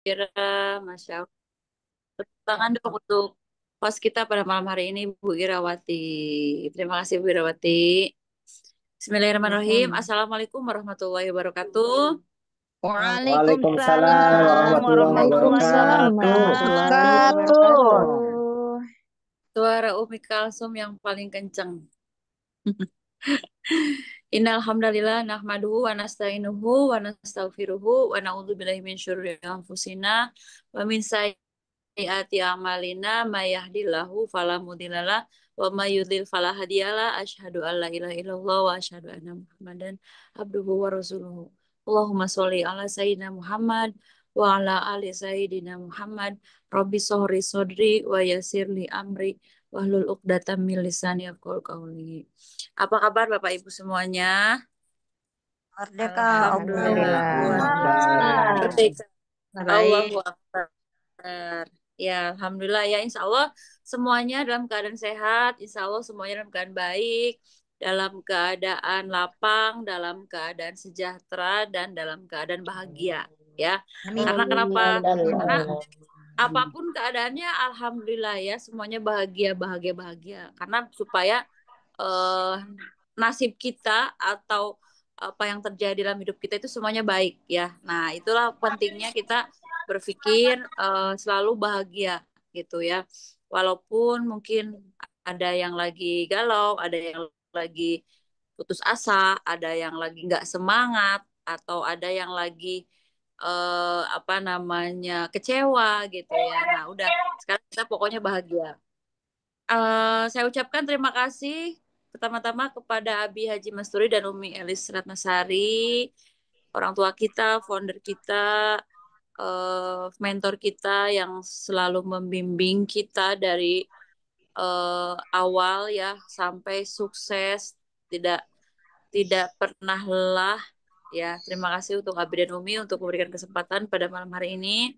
Ira, Masya Allah. Tepuk tangan dong untuk host kita pada malam hari ini, Bu Irawati. Terima kasih, Bu Irawati. Bismillahirrahmanirrahim. Sama-sama. Assalamualaikum warahmatullahi wabarakatuh. Waalaikumsalam Waalaikumsalam warahmatullahi warahmatullahi Waalaikumsalam wabarakatuh. warahmatullahi wabarakatuh. wabarakatuh. Suara Umi Kalsum yang paling kencang. Innal hamdalillah nahmaduhu wa nasta'inuhu wa nastaghfiruhu wa na'udzubillahi min syururi anfusina wa min sayyiati a'malina may yahdihillahu fala mudhillalah wa may yudlil fala hadiyalah asyhadu an la ilaha illallah wa asyhadu anna muhammadan abduhu wa rasuluhu. Allahumma sholli ala sayyidina Muhammad wa ala ali sayyidina Muhammad. Rabbi sohri sodri wa yassir li amri wahlul 'uqdatam min lisani yafqahu qawli. Apa kabar Bapak Ibu semuanya? Merdeka, Alhamdulillah. Allahu Alhamdulillah. Akbar. Merdeka. Allahu Baik. Akbar. Ya, Alhamdulillah ya. Insya Allah semuanya dalam keadaan sehat. Insya Allah semuanya dalam keadaan baik. Dalam keadaan lapang, dalam keadaan sejahtera, dan dalam keadaan bahagia. Ya, Amin. karena kenapa? Karena Amin. apapun keadaannya, Alhamdulillah ya. Semuanya bahagia, bahagia, bahagia. Karena supaya eh, nasib kita atau apa yang terjadi dalam hidup kita itu semuanya baik ya. Nah, itulah pentingnya kita berpikir selalu bahagia gitu ya. Walaupun mungkin ada yang lagi galau, ada yang lagi putus asa, ada yang lagi nggak semangat, atau ada yang lagi apa namanya kecewa gitu ya. Nah, udah sekarang kita pokoknya bahagia. Saya ucapkan terima kasih pertama-tama kepada Abi Haji Masturi dan Umi Elis Ratnasari, orang tua kita, founder kita, mentor kita yang selalu membimbing kita dari awal ya sampai sukses, tidak tidak pernah lelah ya. Terima kasih untuk Abi dan Umi untuk memberikan kesempatan pada malam hari ini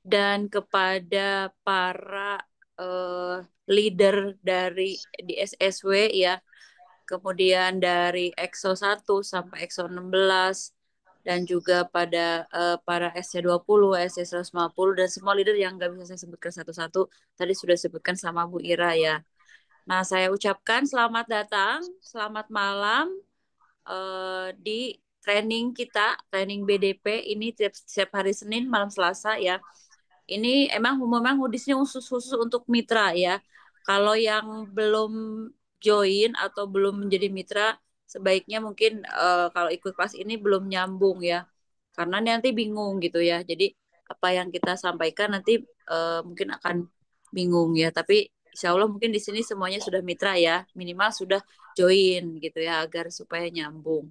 dan kepada para eh, leader dari di SSW ya, kemudian dari EXO 1 sampai EXO 16 dan juga pada para SC20, SC150 dan semua leader yang nggak bisa saya sebutkan satu-satu tadi sudah disebutkan sama Bu Ira ya. Nah, saya ucapkan selamat datang, selamat malam di training kita, training BDP ini tiap hari Senin malam Selasa ya. Ini memang Udisnya khusus untuk mitra ya. Kalau yang belum join atau belum menjadi mitra, sebaiknya mungkin kalau ikut kelas ini belum nyambung ya. Karena nanti bingung gitu ya. Jadi apa yang kita sampaikan nanti mungkin akan bingung ya. Tapi insya Allah mungkin di sini semuanya sudah mitra ya. Minimal sudah join gitu ya agar supaya nyambung.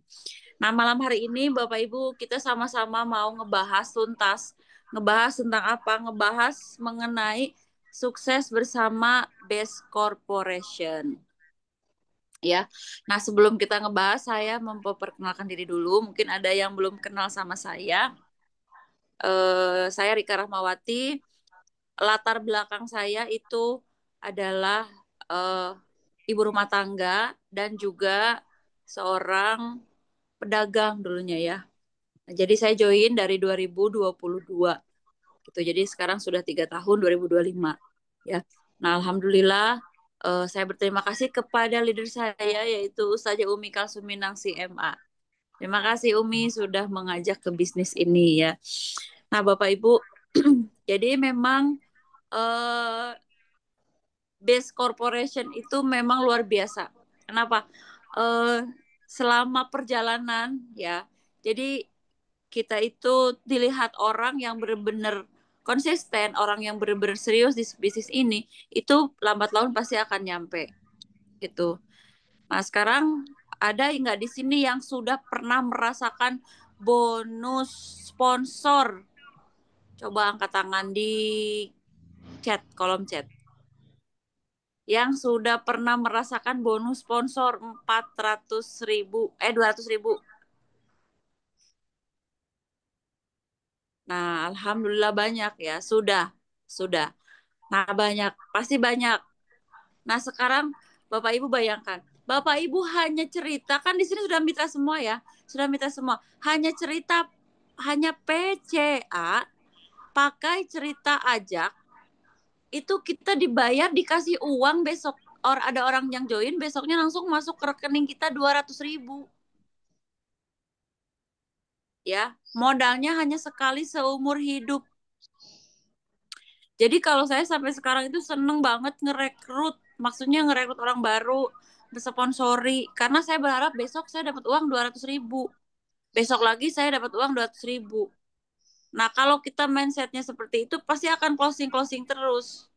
Nah, malam hari ini Bapak Ibu kita sama-sama mau ngebahas tuntas. Ngebahas tentang apa? Ngebahas mengenai sukses bersama Best Corporation. Ya. Nah, sebelum kita ngebahas, saya memperkenalkan diri dulu. Mungkin ada yang belum kenal sama saya. Saya Rika Rahmawati. Latar belakang saya itu adalah eh, ibu rumah tangga dan juga seorang pedagang dulunya ya. Nah, jadi saya join dari 2022 gitu. Jadi sekarang sudah 3 tahun 2025 ya. Nah, Alhamdulillah saya berterima kasih kepada leader saya yaitu Ustazah Umi Kalsuminang CMA. Terima kasih Umi sudah mengajak ke bisnis ini ya. Nah, Bapak Ibu, jadi memang eh, Base Corporation itu memang luar biasa. Kenapa? Eh, Selama perjalanan ya, jadi kita itu dilihat orang yang benar-benar konsisten, orang yang benar-benar serius di bisnis ini, itu lambat laun pasti akan nyampe gitu. Nah, sekarang ada nggak di sini yang sudah pernah merasakan bonus sponsor? Coba angkat tangan di chat, kolom chat. Yang sudah pernah merasakan bonus sponsor 400.000, 200.000. Nah, Alhamdulillah banyak ya, sudah. Nah, banyak, pasti banyak. Nah, sekarang Bapak Ibu bayangkan, Bapak Ibu hanya cerita, kan di sini sudah mitra semua ya, sudah mitra semua. Hanya cerita, hanya PCA pakai cerita ajak, itu kita dibayar, dikasih uang besok. Ada orang yang join, besoknya langsung masuk ke rekening kita 200.000. Ya, modalnya hanya sekali seumur hidup. Jadi kalau saya sampai sekarang itu seneng banget ngerekrut, maksudnya ngerekrut orang baru, sponsori, karena saya berharap besok saya dapat uang 200.000. Besok lagi saya dapat uang 200.000. Nah, kalau kita mindsetnya seperti itu, pasti akan closing-closing terus.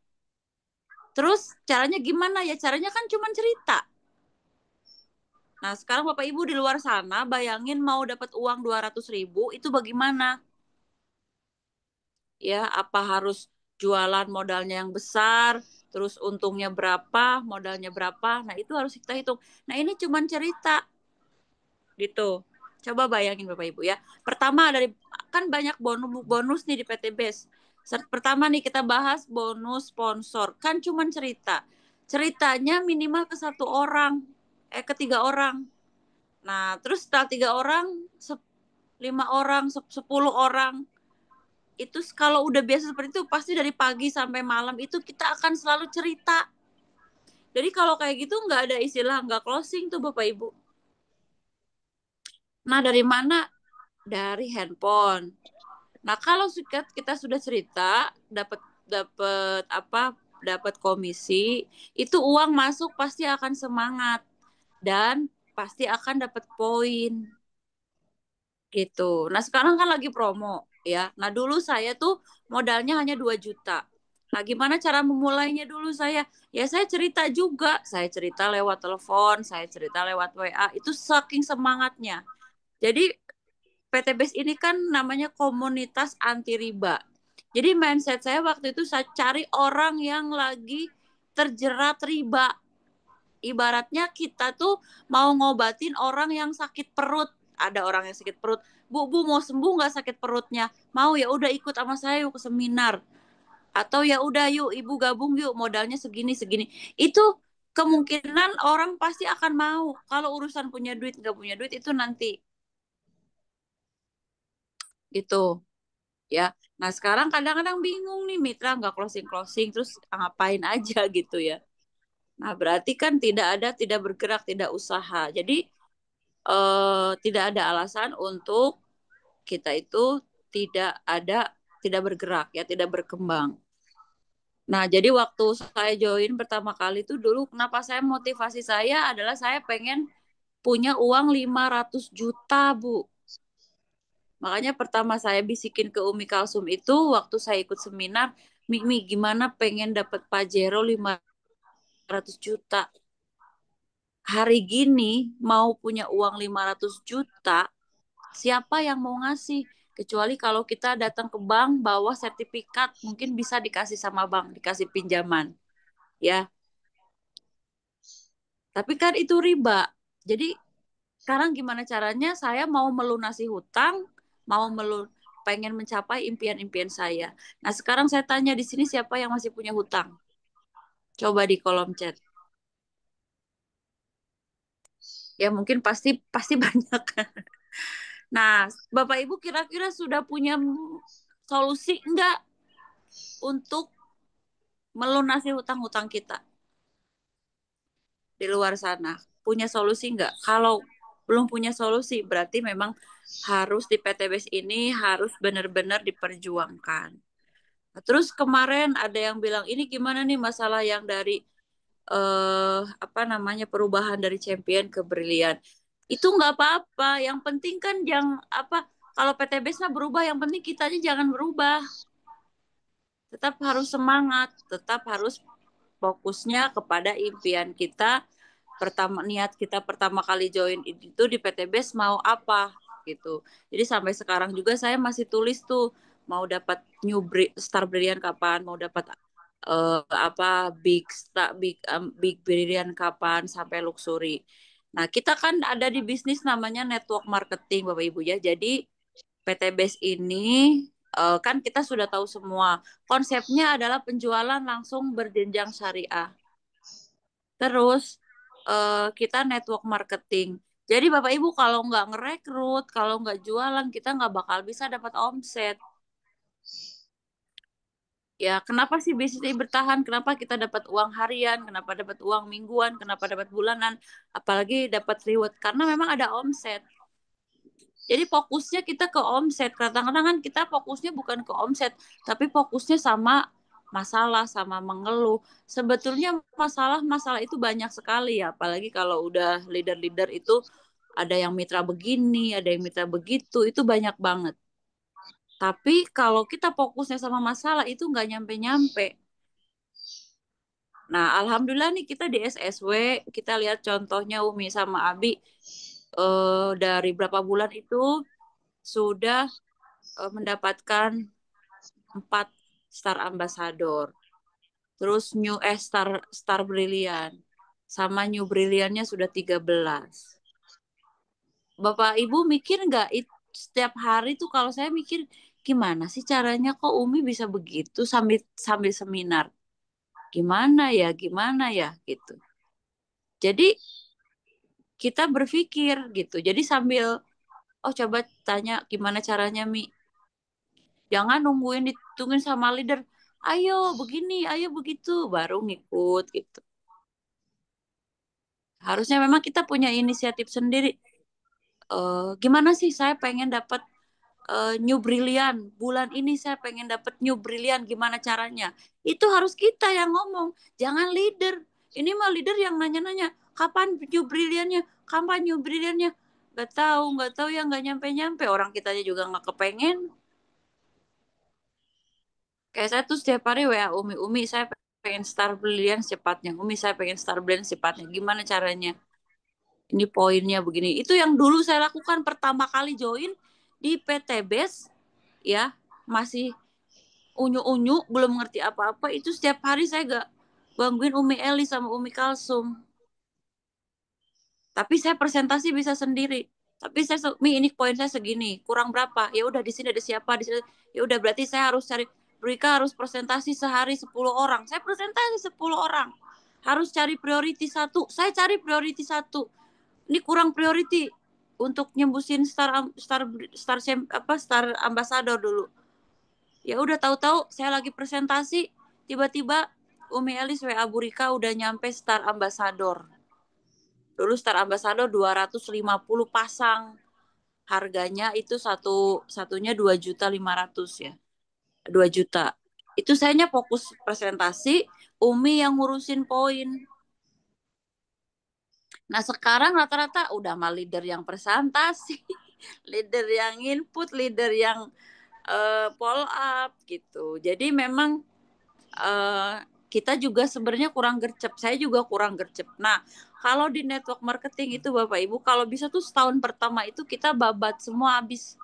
Terus caranya gimana ya? Caranya kan cuma cerita. Nah, sekarang Bapak Ibu di luar sana, bayangin mau dapat uang 200.000, itu bagaimana? Ya, apa harus jualan modalnya yang besar, terus untungnya berapa, modalnya berapa? Nah, itu harus kita hitung. Nah, ini cuma cerita. Gitu. Coba bayangin Bapak Ibu ya. Pertama dari kan banyak bonus nih di PTBS. Pertama nih kita bahas bonus sponsor. Kan cuma cerita. Ceritanya minimal ke 1 orang, ke 3 orang. Nah, terus setelah 3 orang, 5 orang, 10 orang, itu kalau udah biasa seperti itu pasti dari pagi sampai malam itu kita akan selalu cerita. Jadi kalau kayak gitu nggak ada istilah nggak closing tuh Bapak Ibu. Nah, dari mana? Dari handphone. Nah, kalau kita sudah cerita, dapat dapat apa? Dapat komisi, itu uang masuk pasti akan semangat dan pasti akan dapat poin gitu. Nah, sekarang kan lagi promo ya. Nah, dulu saya tuh modalnya hanya 2 juta. Nah, gimana cara memulainya dulu saya? Ya saya cerita juga. Saya cerita lewat telepon, saya cerita lewat WA. Itu saking semangatnya. Jadi PTBS ini kan namanya komunitas anti riba. Jadi mindset saya waktu itu saya cari orang yang lagi terjerat riba. Ibaratnya kita tuh mau ngobatin orang yang sakit perut. Ada orang yang sakit perut. Bu mau sembuh nggak sakit perutnya? Mau, ya udah ikut sama saya yuk ke seminar. Atau ya udah yuk ibu gabung yuk, modalnya segini segini. Itu kemungkinan orang pasti akan mau. Kalau urusan punya duit nggak punya duit itu nanti gitu. Ya. Nah, sekarang kadang-kadang bingung nih mitra nggak closing-closing terus ngapain aja gitu ya. Nah, berarti kan tidak bergerak, tidak usaha. Jadi tidak ada alasan untuk kita itu tidak bergerak ya, tidak berkembang. Nah, jadi waktu saya join pertama kali itu dulu kenapa motivasi saya adalah saya pengen punya uang 500 juta, Bu. Makanya pertama saya bisikin ke Umi Kalsum itu waktu saya ikut seminar, Mimi gimana pengen dapat Pajero 500 juta. Hari gini mau punya uang 500 juta, siapa yang mau ngasih? Kecuali kalau kita datang ke bank bawa sertifikat, mungkin bisa dikasih sama bank, dikasih pinjaman. Ya, tapi kan itu riba. Jadi sekarang gimana caranya saya mau melunasi hutang, mau pengen mencapai impian-impian saya. Nah, sekarang saya tanya di sini siapa yang masih punya hutang? Coba di kolom chat. Ya mungkin pasti pasti banyak. Nah, Bapak Ibu kira-kira sudah punya solusi enggak untuk melunasi hutang-hutang kita di luar sana? Punya solusi enggak? Kalau belum punya solusi, berarti memang harus di PTBS ini harus benar-benar diperjuangkan. Nah, terus kemarin ada yang bilang ini gimana nih masalah yang dari apa namanya perubahan dari champion ke brilian. Itu nggak apa-apa. Yang penting kan yang apa kalau PTBS mah berubah, yang penting kitanya jangan berubah. Tetap harus semangat, tetap harus fokusnya kepada impian kita. Pertama niat kita pertama kali join itu di PTBS mau apa gitu. Jadi sampai sekarang juga saya masih tulis tuh mau dapat Star Brilliant kapan, mau dapat apa Big Brilliant kapan sampai luxury. Nah, kita kan ada di bisnis namanya network marketing Bapak Ibu ya. Jadi PTBS ini kan kita sudah tahu semua. Konsepnya adalah penjualan langsung berjenjang syariah. Terus kita network marketing. Jadi Bapak Ibu kalau nggak ngerekrut, kalau nggak jualan, kita nggak bakal bisa dapat omset. Ya, kenapa sih bisnis ini bertahan? Kenapa kita dapat uang harian? Kenapa dapat uang mingguan? Kenapa dapat bulanan? Apalagi dapat reward? Karena memang ada omset. Jadi fokusnya kita ke omset. Kadang-kadang kan kita fokusnya bukan ke omset, tapi fokusnya sama masalah, sama mengeluh. Sebetulnya masalah-masalah itu banyak sekali ya, apalagi kalau udah leader-leader itu ada yang mitra begini, ada yang mitra begitu, itu banyak banget. Tapi kalau kita fokusnya sama masalah itu nggak nyampe-nyampe. Nah, alhamdulillah nih kita di SSW, kita lihat contohnya Umi sama Abi dari berapa bulan itu sudah mendapatkan 4 Star Ambassador. Terus Star Star Brilliant. Sama New Brilliantnya sudah 13. Bapak Ibu mikir nggak setiap hari tuh kalau saya mikir gimana sih caranya kok Umi bisa begitu sambil sambil seminar. Gimana ya gitu. Jadi kita berpikir gitu. Jadi sambil oh coba tanya gimana caranya Mi. Jangan nungguin ditungguin sama leader. Ayo begini, ayo begitu, baru ngikut gitu. Harusnya memang kita punya inisiatif sendiri. Gimana sih saya pengen dapat New Brilliant. Bulan ini saya pengen dapat New Brilliant. Gimana caranya? Itu harus kita yang ngomong. Jangan leader. Ini mah leader yang nanya-nanya. Kapan New Brilliantnya? Kapan New Brilliantnya? Nggak tahu ya nggak nyampe-nyampe. Orang kitanya juga nggak kepengen. Kayak saya tuh setiap hari WA Umi, saya pengen Star Brilliant secepatnya. Umi, saya pengen Star Brilliant secepatnya. Gimana caranya? Ini poinnya begini. Itu yang dulu saya lakukan pertama kali join di PT Base, ya, masih unyu-unyu, belum ngerti apa-apa. Itu setiap hari saya gak gangguin Umi Eli sama Umi Kalsum. Tapi saya presentasi bisa sendiri. Tapi saya, Mi ini poin saya segini, kurang berapa? Ya udah di sini ada siapa di sini. Ya udah berarti saya harus cari Rika harus presentasi sehari 10 orang. Saya presentasi 10 orang. Harus cari priority satu. Saya cari priority satu. Ini kurang priority untuk nyembusin Star Ambassador dulu. Ya udah tahu-tahu saya lagi presentasi, tiba-tiba Umi Elis WA Bu Rika udah nyampe Star Ambassador. Dulu Star Ambassador 250 pasang. Harganya itu satunya 2.500.000 ya. 2 juta. Itu sayanya fokus presentasi, Umi yang ngurusin poin. Nah, sekarang rata-rata udah mah leader yang presentasi, leader yang input, leader yang follow up gitu. Jadi memang uh, kita juga sebenarnya kurang gercep. Saya juga kurang gercep. Nah, kalau di network marketing itu Bapak Ibu, kalau bisa tuh setahun pertama itu kita babat semua habis.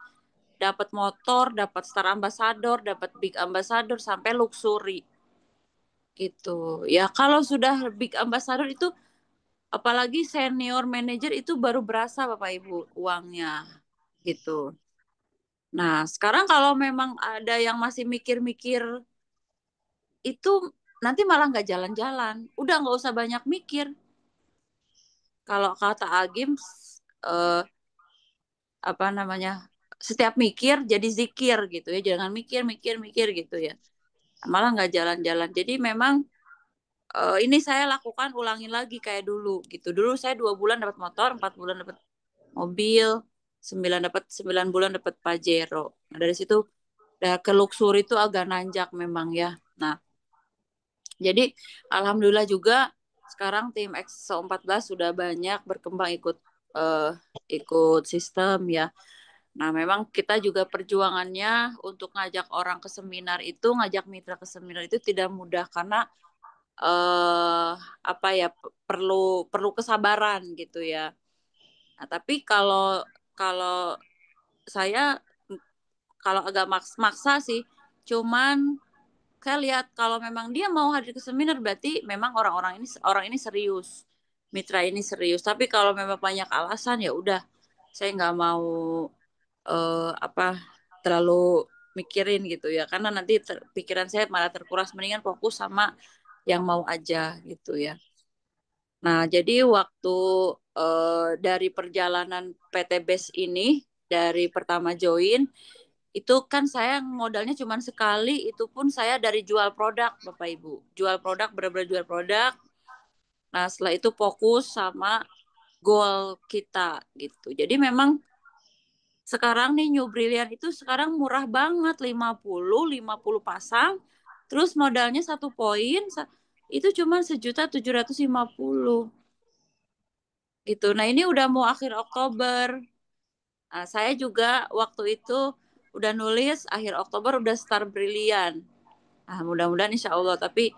Dapat motor, dapat Star Ambassador, dapat Big Ambassador, sampai luxury. Gitu. Ya, kalau sudah Big Ambassador itu, apalagi senior manager itu baru berasa Bapak Ibu uangnya. Gitu. Nah, sekarang kalau memang ada yang masih mikir-mikir itu nanti malah nggak jalan-jalan. Udah nggak usah banyak mikir. Kalau kata Agim, eh, apa namanya, setiap mikir jadi zikir gitu ya. Jangan mikir-mikir-mikir gitu ya. Malah nggak jalan-jalan. Jadi memang ini saya lakukan ulangin lagi kayak dulu gitu. Dulu saya 2 bulan dapat motor, 4 bulan dapat mobil, 9 bulan dapat Pajero. Nah, dari situ ke luxury itu agak nanjak memang ya. Nah, jadi alhamdulillah juga sekarang tim XO14 sudah banyak berkembang eh, ikut sistem ya. Nah, memang kita juga perjuangannya untuk ngajak orang ke seminar itu, ngajak mitra ke seminar itu tidak mudah karena eh apa ya perlu perlu kesabaran gitu ya. Nah, tapi kalau kalau saya kalau agak maksa sih, cuman saya lihat kalau memang dia mau hadir ke seminar berarti memang orang ini serius, mitra ini serius. Tapi kalau memang banyak alasan ya udah saya nggak mau apa terlalu mikirin gitu ya karena nanti pikiran saya malah terkuras mendingan fokus sama yang mau aja gitu ya. Nah, jadi waktu dari perjalanan PT BES ini, dari pertama join, Itu kan saya modalnya cuma sekali, itu pun saya dari jual produk, Bapak Ibu. Jual produk, benar-benar jual produk. Nah, setelah itu fokus sama goal kita gitu. Jadi memang sekarang nih New Brilliant itu sekarang murah banget, 50 pasang. Terus modalnya 1 poin, itu cuma 1.750.000 gitu. Nah, ini udah mau akhir Oktober. Nah, saya juga waktu itu udah nulis akhir Oktober udah start Brilliant. Nah, mudah-mudahan insya Allah. Tapi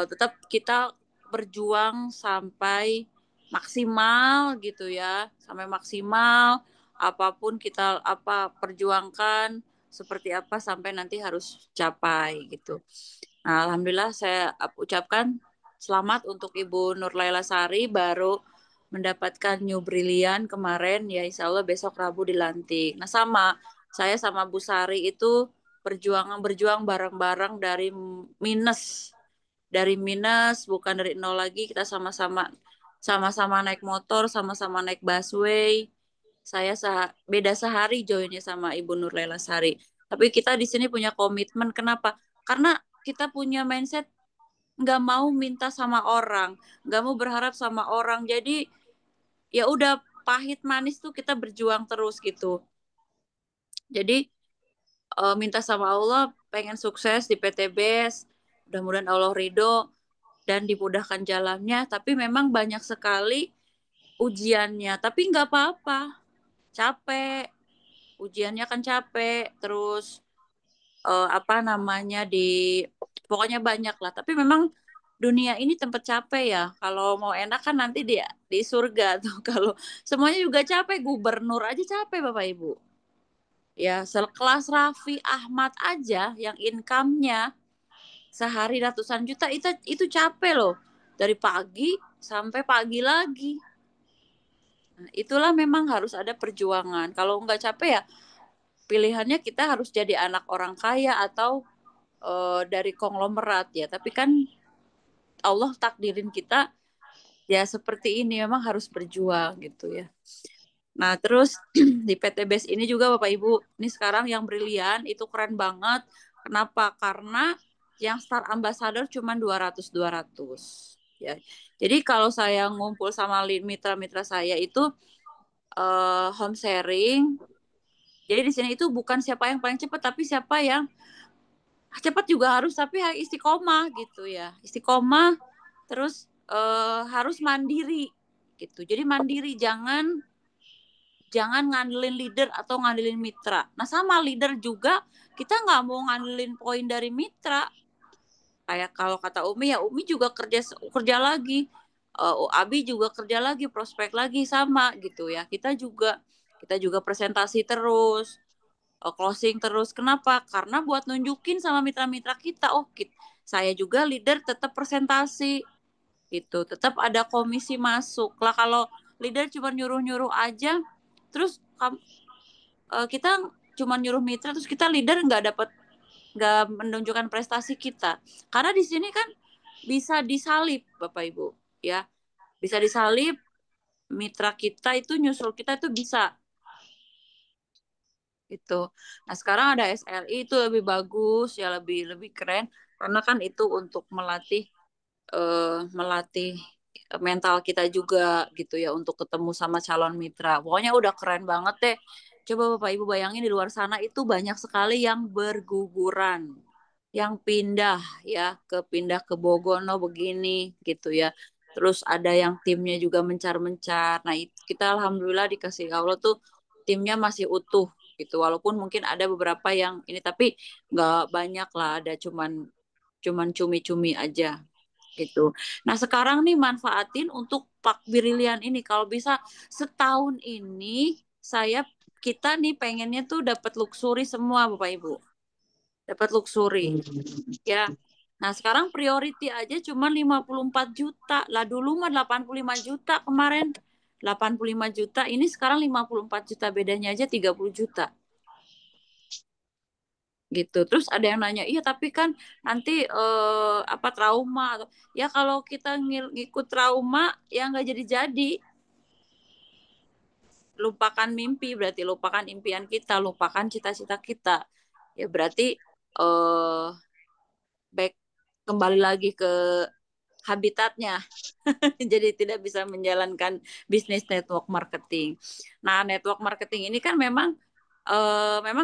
tetap kita berjuang sampai maksimal gitu ya, sampai maksimal apapun kita perjuangkan seperti apa sampai nanti harus capai gitu. Nah, Alhamdulillah saya ucapkan selamat untuk Ibu Nur Laila Sari baru mendapatkan New Brilliant kemarin ya, insya Allah besok Rabu dilantik. Nah, saya sama Bu Sari itu berjuang bareng-bareng minus bukan dari nol lagi, kita sama-sama naik motor, sama-sama naik busway. Saya beda sehari joinnya sama Ibu Nur Laila Sari. Tapi kita di sini punya komitmen. Kenapa? Karena kita punya mindset nggak mau minta sama orang, nggak mau berharap sama orang. Jadi ya udah, pahit manis tuh kita berjuang terus gitu. Jadi minta sama Allah pengen sukses di PTBS. Mudah-mudahan Allah ridho dan dimudahkan jalannya. Tapi memang banyak sekali ujiannya. Tapi nggak apa-apa, capek. Ujiannya kan capek. Terus apa namanya pokoknya banyak lah. Tapi memang dunia ini tempat capek ya. Kalau mau enak kan nanti dia di surga tuh. Kalau semuanya juga capek, gubernur aja capek Bapak Ibu. Ya, sekelas Raffi Ahmad aja yang income-nya sehari ratusan juta itu capek loh. Dari pagi sampai pagi lagi. Nah, itulah memang harus ada perjuangan. Kalau nggak capek ya pilihannya kita harus jadi anak orang kaya atau dari konglomerat ya. Tapi kan Allah takdirin kita ya seperti ini, memang harus berjuang gitu ya. Nah, terus di PT BES ini juga Bapak Ibu, ini sekarang yang brilian itu keren banget. Kenapa? Karena yang Star Ambassador cuma 200 ya. Jadi kalau saya ngumpul sama mitra-mitra saya itu home sharing. Jadi di sini itu bukan siapa yang paling cepat, tapi siapa yang cepat juga harus, tapi istiqomah gitu ya. Istiqomah, terus harus mandiri gitu. Jadi mandiri, jangan ngandelin leader atau ngandelin mitra. Nah, sama leader juga kita nggak mau ngandelin poin dari mitra. Kayak kalau kata Umi ya, Umi juga kerja kerja lagi. Abi juga kerja lagi, prospek lagi sama gitu ya. Kita juga presentasi terus, closing terus. Kenapa? Karena buat nunjukin sama mitra-mitra kita, saya juga leader tetap presentasi gitu. Tetap ada komisi masuk. Lah kalau leader cuma nyuruh-nyuruh aja, terus kita cuma nyuruh mitra, terus kita leader nggak menunjukkan prestasi kita. Karena di sini kan bisa disalip Bapak Ibu ya, bisa disalip, mitra kita itu nyusul kita itu bisa itu. Nah, sekarang ada SLI itu lebih bagus ya, lebih lebih keren karena kan itu untuk melatih mental kita juga gitu ya, untuk ketemu sama calon mitra. Pokoknya udah keren banget deh. Coba Bapak Ibu bayangin di luar sana itu banyak sekali yang berguguran, yang pindah ke Bogono begini gitu ya. Terus ada yang timnya juga mencar-mencar. Nah, kita alhamdulillah dikasih Allah tuh timnya masih utuh gitu. Walaupun mungkin ada beberapa yang ini, tapi nggak banyak lah, ada cuman cuman cumi-cumi aja gitu. Nah, sekarang nih manfaatin untuk Pak Brilian ini. Kalau bisa setahun ini kita nih pengennya tuh dapat luxury semua Bapak Ibu. Dapat luxury ya. Nah, sekarang priority aja cuma 54 juta. Lah dulu mah 85 juta kemarin. 85 juta, ini sekarang 54 juta, bedanya aja 30 juta. Gitu. Terus ada yang nanya, iya tapi kan nanti apa trauma atau ya, kalau kita ngikut trauma ya nggak jadi-jadi lupakan mimpi, berarti lupakan impian kita, lupakan cita-cita kita. Ya berarti back kembali lagi ke habitatnya. Jadi tidak bisa menjalankan bisnis network marketing. Nah, network marketing ini kan memang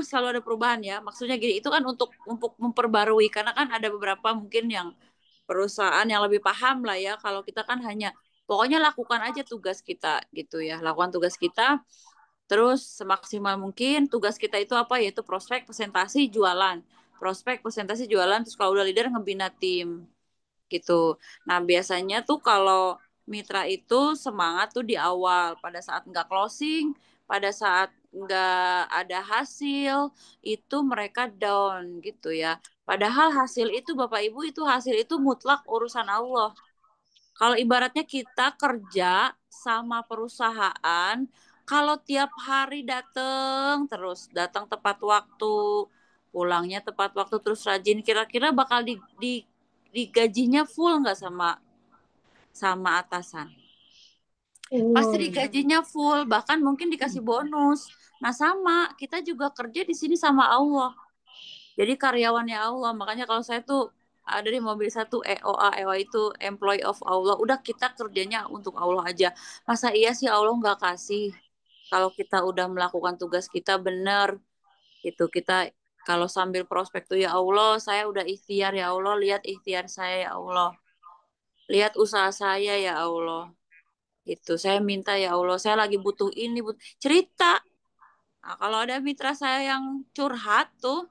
selalu ada perubahan ya. Maksudnya gini, itu kan untuk memperbarui karena kan ada beberapa mungkin yang perusahaan yang lebih paham lah ya. Kalau kita kan hanya pokoknya lakukan aja tugas kita gitu ya. Lakukan tugas kita terus semaksimal mungkin. Tugas kita itu apa? Yaitu prospek, presentasi, jualan. Prospek, presentasi, jualan. Terus kalau udah leader ngebina tim gitu. Nah, biasanya tuh kalau mitra itu semangat tuh di awal, pada saat nggak closing, pada saat nggak ada hasil, itu mereka down gitu ya. Padahal hasil itu Bapak Ibu itu hasil itu mutlak urusan Allah. Kalau ibaratnya kita kerja sama perusahaan, kalau tiap hari datang tepat waktu, pulangnya tepat waktu terus rajin, kira-kira bakal digajinya full nggak sama sama atasan? Pasti digajinya full, bahkan mungkin dikasih bonus. Nah, sama, kita juga kerja di sini sama Allah. Jadi karyawannya Allah. Makanya kalau saya tuh ada di mobil satu EOA, EOA itu employee of Allah. Udah kita kerjanya untuk Allah aja. Masa iya sih Allah nggak kasih? Kalau kita udah melakukan tugas kita benar, gitu. Kita kalau sambil prospek tuh ya Allah, saya udah ikhtiar ya Allah, lihat ikhtiar saya ya Allah. Lihat usaha saya ya Allah. Gitu. Saya minta ya Allah, saya lagi butuh ini, cerita. Nah, kalau ada mitra saya yang curhat tuh,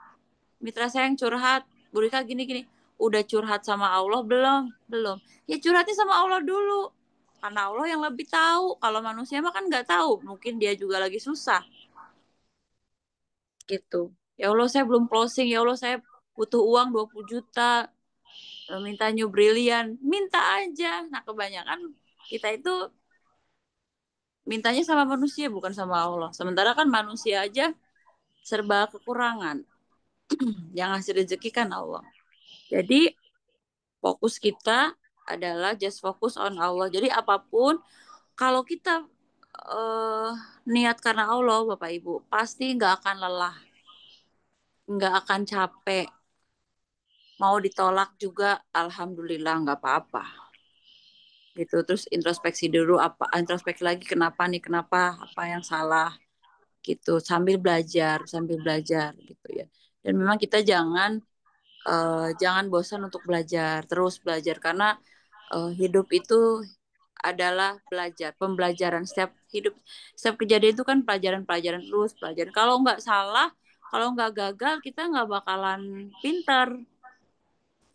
mitra saya yang curhat, Bu Rika gini-gini, udah curhat sama Allah belum? Belum. Ya curhatnya sama Allah dulu. Karena Allah yang lebih tahu. Kalau manusia mah kan nggak tahu. Mungkin dia juga lagi susah. Gitu. Ya Allah saya belum closing. Ya Allah saya butuh uang 20 juta. Minta New Brilliant. Minta aja. Nah kebanyakan kita itu mintanya sama manusia bukan sama Allah. Sementara kan manusia aja serba kekurangan. Yang ngasih rezeki kan Allah. Jadi fokus kita adalah just focus on Allah. Jadi apapun, kalau kita eh, niat karena Allah, Bapak Ibu, pasti nggak akan lelah, nggak akan capek. Mau ditolak juga, Alhamdulillah nggak apa-apa. Gitu. Terus introspeksi dulu introspeksi lagi kenapa nih, kenapa, apa yang salah, gitu. Sambil belajar, gitu ya. Dan memang kita jangan bosan untuk belajar, terus belajar karena hidup itu adalah belajar, pembelajaran setiap hidup, setiap kejadian itu kan pelajaran-pelajaran terus pelajaran. Kalau nggak salah, kalau nggak gagal, kita nggak bakalan pinter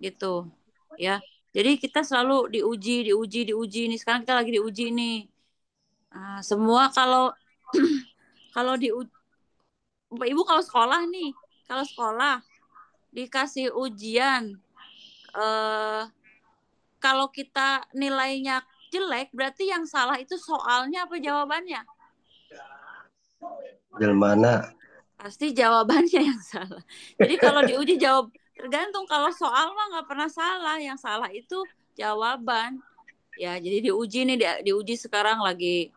gitu, ya. Jadi kita selalu diuji nih. Sekarang kita lagi diuji nih. Semua kalau Bapak Ibu kalau sekolah dikasih ujian, eh, kalau kita nilainya jelek, berarti yang salah itu soalnya apa jawabannya? Gimana? Pasti jawabannya yang salah. Jadi kalau diuji jawab, tergantung. Kalau soal mah nggak pernah salah. Yang salah itu jawaban. Ya, jadi diuji sekarang lagi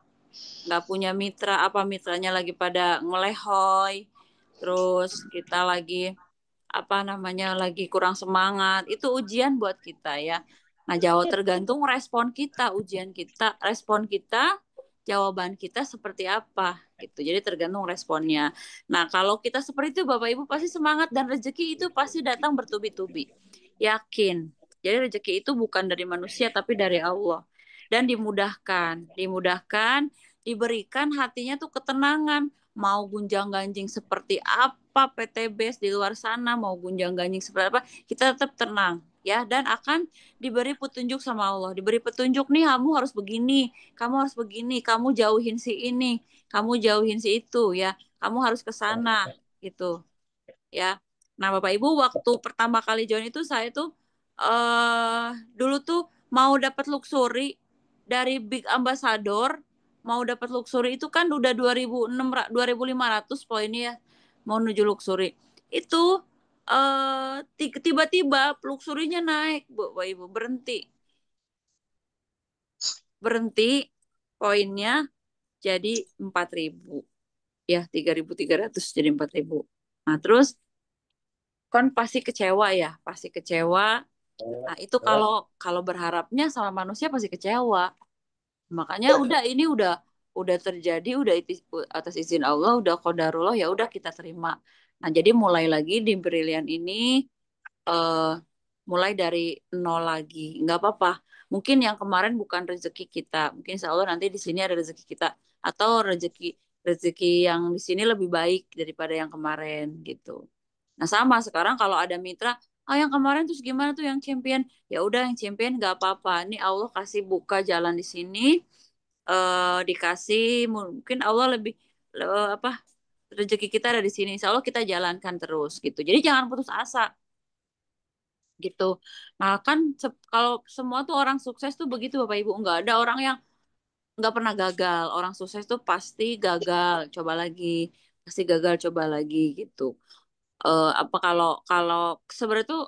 nggak punya mitra, apa mitranya lagi pada ngelehoi. Terus kita lagi apa namanya lagi kurang semangat. Itu ujian buat kita ya. Nah, jawab tergantung respon kita, ujian kita, respon kita, jawaban kita seperti apa gitu. Jadi tergantung responnya. Nah, kalau kita seperti itu Bapak Ibu pasti semangat dan rezeki itu pasti datang bertubi-tubi. Yakin. Jadi rezeki itu bukan dari manusia tapi dari Allah. Dan dimudahkan, diberikan hatinya tuh ketenangan. Mau gunjang-ganjing seperti apa PTBS di luar sana, mau gunjang-ganjing seperti apa, kita tetap tenang ya, dan akan diberi petunjuk sama Allah. Diberi petunjuk nih, kamu harus begini, kamu jauhin si ini, kamu jauhin si itu ya, kamu harus ke sana gitu ya. Nah, Bapak Ibu, waktu pertama kali join itu saya tuh dulu tuh mau dapat luxury dari Big Ambassador, mau dapat luxury itu kan udah 2.500 poinnya ya, mau menuju luxury. Itu tiba-tiba luxury-nya naik, Bapak Ibu, berhenti poinnya jadi 4.000. Ya, 3.300 jadi 4.000. Nah, terus kan pasti kecewa ya, pasti kecewa. Nah, itu kalau kalau berharapnya sama manusia pasti kecewa. Makanya udah ini udah terjadi, udah atas izin Allah, udah qadarullah, ya udah kita terima. Nah, jadi mulai lagi di Brilian ini eh mulai dari nol lagi. Nggak apa-apa. Mungkin yang kemarin bukan rezeki kita. Mungkin insya Allah nanti di sini ada rezeki kita atau rezeki rezeki yang di sini lebih baik daripada yang kemarin gitu. Nah, sama sekarang kalau ada mitra, ah yang kemarin terus gimana tuh yang champion? Ya udah yang champion nggak apa-apa. Ini Allah kasih buka jalan di sini, dikasih mungkin Allah lebih apa rezeki kita ada di sini. Insya Allah kita jalankan terus gitu. Jadi jangan putus asa gitu. Nah kan kalau semua tuh orang sukses tuh begitu Bapak Ibu. Nggak ada orang yang nggak pernah gagal. Orang sukses tuh pasti gagal, coba lagi, pasti gagal, coba lagi gitu. Apa kalau kalau sebenarnya tuh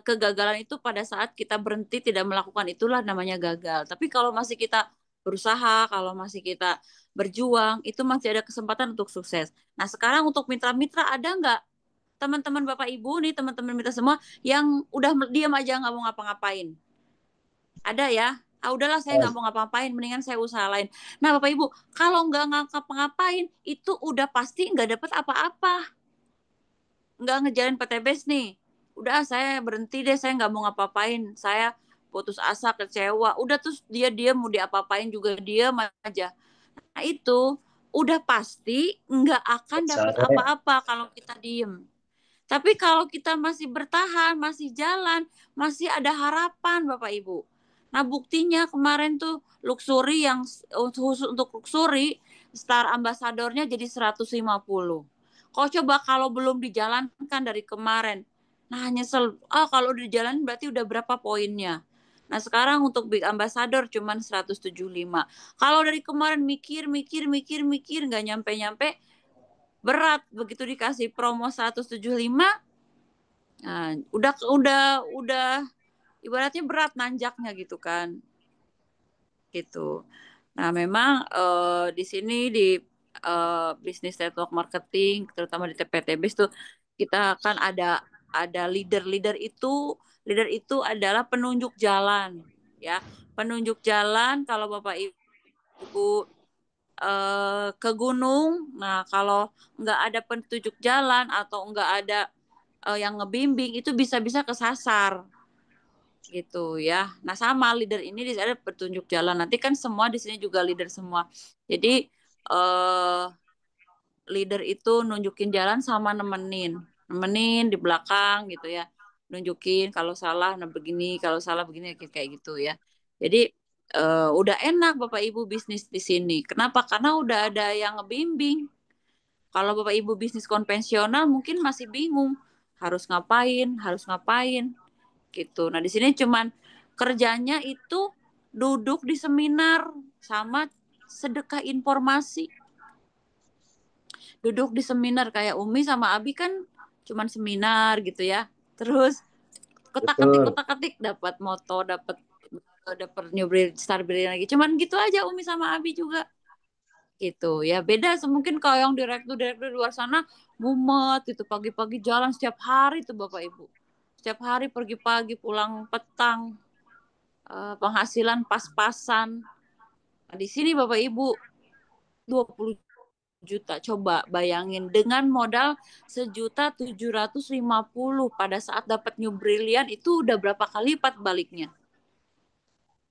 kegagalan itu pada saat kita berhenti tidak melakukan itulah namanya gagal. Tapi kalau masih kita berusaha, kalau masih kita berjuang, itu masih ada kesempatan untuk sukses. Nah sekarang untuk mitra-mitra ada nggak teman-teman Bapak Ibu nih, teman-teman mitra semua yang udah diam aja nggak mau ngapa-ngapain? Ada ya? Ah udahlah saya nggak mau ngapa-ngapain, mendingan saya usaha lain. Nah Bapak Ibu, kalau nggak ngapa-ngapain itu udah pasti nggak dapat apa-apa, nggak ngejalin PTBS nih. Udah saya berhenti deh, saya nggak mau ngapa-ngapain, saya putus asa, kecewa. Udah terus dia mau diapa-apain juga diam aja. Nah itu udah pasti nggak akan dapat apa-apa kalau kita diem. Tapi kalau kita masih bertahan, masih jalan, masih ada harapan Bapak Ibu. Nah buktinya kemarin tuh luxury yang khusus untuk luxury, Star Ambassador-nya jadi 150. Kok coba kalau belum dijalankan dari kemarin. Nah nyesel, kalau udah dijalan berarti udah berapa poinnya. Nah sekarang untuk Big Ambassador cuman 175. Kalau dari kemarin mikir nggak nyampe-nyampe, berat begitu dikasih promo 175. Nah, udah ibaratnya berat nanjaknya gitu kan. Gitu. Nah, memang di sini di bisnis network marketing terutama di TPTBS tuh kita akan ada leader itu adalah penunjuk jalan ya. Penunjuk jalan kalau Bapak Ibu ke gunung, nah kalau nggak ada petunjuk jalan atau nggak ada yang ngebimbing itu bisa-bisa kesasar gitu ya. Nah sama leader ini di ada petunjuk jalan. Nanti kan semua di sini juga leader semua. Jadi eh, leader itu nunjukin jalan sama nemenin di belakang gitu ya. Nunjukin kalau salah nah begini, kalau salah begini kayak gitu ya. Jadi udah enak Bapak Ibu bisnis di sini. Kenapa? Karena udah ada yang ngebimbing. Kalau Bapak Ibu bisnis konvensional mungkin masih bingung harus ngapain gitu. Nah, di sini cuman kerjanya itu duduk di seminar sama sedekah informasi. Duduk di seminar kayak Umi sama Abi kan cuman seminar gitu ya. Terus kotak-ketik dapat moto, dapat dapat new star brilliant lagi. Cuman gitu aja Umi sama Abi juga gitu ya beda mungkin kalau yang direktur di luar sana mumet gitu pagi-pagi jalan setiap hari tuh Bapak Ibu setiap hari pergi pagi pulang petang penghasilan pas-pasan. Nah, di sini Bapak Ibu 20 juta coba bayangin dengan modal 1.750.000 pada saat dapat New Brilliant itu udah berapa kali lipat baliknya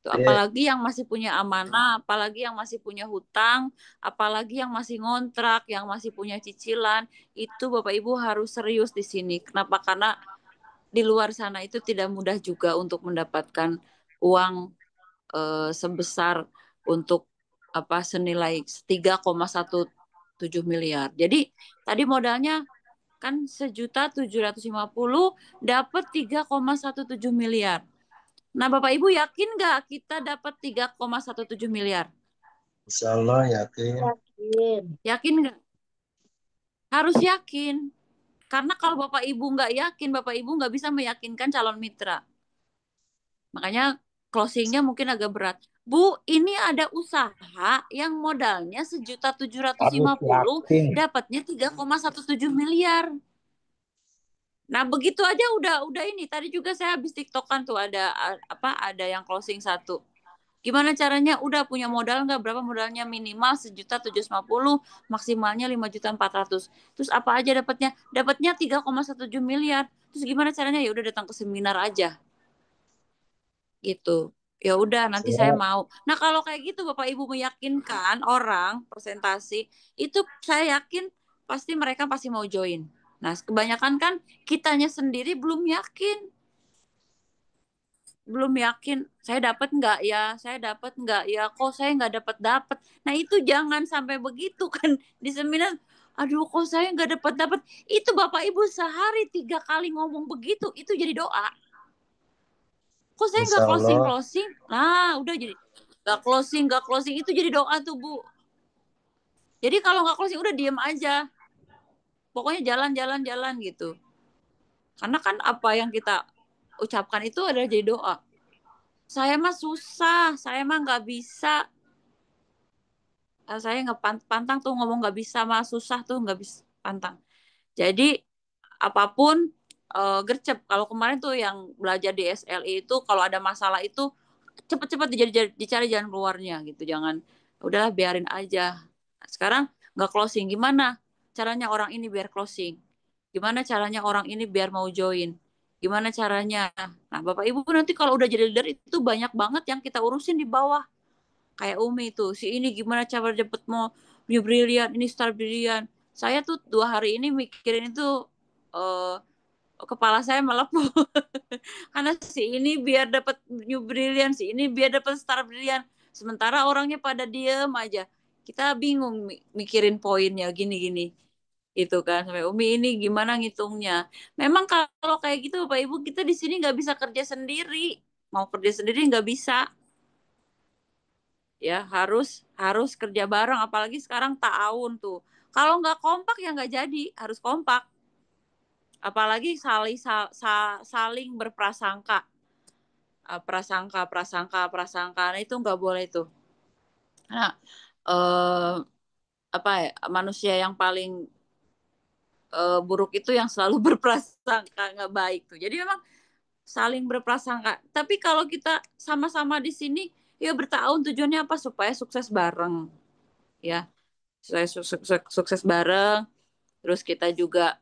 tuh, apalagi yang masih punya amanah, apalagi yang masih punya hutang, apalagi yang masih ngontrak, yang masih punya cicilan, itu Bapak Ibu harus serius di sini. Kenapa? Karena di luar sana itu tidak mudah juga untuk mendapatkan uang sebesar untuk apa senilai 3,17 miliar. Jadi tadi modalnya kan 1.750.000 dapat 3,17 miliar. Nah, Bapak Ibu yakin nggak kita dapat 3,17 miliar? Insya Allah yakin. Yakin. Yakin nggak? Harus yakin. Karena kalau Bapak Ibu nggak yakin, Bapak Ibu nggak bisa meyakinkan calon mitra. Makanya closingnya mungkin agak berat. Bu, ini ada usaha yang modalnya 1.750.000, Harus yakin. dapatnya 3,17 miliar. Nah, begitu aja udah ini. Tadi juga saya habis TikTokan tuh ada yang closing satu. Gimana caranya? Udah punya modal nggak? Berapa modalnya? Minimal 1.750.000, maksimalnya 5.400.000. Terus apa aja dapatnya? Dapatnya 3,17 miliar. Terus gimana caranya? Ya udah datang ke seminar aja gitu. Ya udah nanti saya Siap. mau. Nah, kalau kayak gitu Bapak Ibu meyakinkan orang presentasi, itu saya yakin mereka pasti mau join. Nah, kebanyakan kan kitanya sendiri belum yakin, saya dapat nggak ya, kok saya nggak dapat. Nah, itu jangan sampai begitu kan di seminar. Aduh, kok saya nggak dapat. Itu Bapak Ibu sehari 3 kali ngomong begitu, itu jadi doa. Kok saya Insya nggak Allah. closing? Nah, udah jadi nggak closing itu jadi doa tuh, Bu. Jadi kalau nggak closing udah diem aja. Pokoknya jalan gitu. Karena kan apa yang kita ucapkan itu adalah jadi doa. Saya mah susah, saya mah nggak bisa. Saya nggak pantang tuh ngomong nggak bisa mah, susah tuh nggak bisa, pantang. Jadi apapun gercep. Kalau kemarin tuh yang belajar di SLI itu kalau ada masalah itu cepet-cepet dicari jalan keluarnya gitu. Jangan udahlah biarin aja. Nah, sekarang nggak closing, gimana caranya orang ini biar closing? Gimana caranya orang ini biar mau join? Gimana caranya? Nah, Bapak Ibu nanti kalau udah jadi leader itu banyak banget yang kita urusin di bawah. Kayak Umi tuh, si ini gimana cara dapet mau New Brilliant, ini Star Brilliant. Saya tuh 2 hari ini mikirin itu, eh, kepala saya melepuh. Karena si ini biar dapat New Brilliant, si ini biar dapat Star Brilliant. Sementara orangnya pada diem aja. Kita bingung mikirin poinnya gini-gini. Itu kan sampai Umi ini gimana ngitungnya. Memang kalau kayak gitu Bapak Ibu kita di sini nggak bisa kerja sendiri. Mau kerja sendiri nggak bisa. Ya harus harus kerja bareng. Apalagi sekarang ta'awun tuh. Kalau nggak kompak ya nggak jadi. Harus kompak. Apalagi saling berprasangka. Prasangka. Nah, itu nggak boleh tuh. Nah, eh, apa ya, manusia yang paling buruk itu yang selalu berprasangka nggak baik tuh. Jadi memang saling berprasangka. Tapi kalau kita sama-sama di sini, ya bertahun tujuannya apa? Supaya sukses bareng, ya. Supaya sukses bareng. Terus kita juga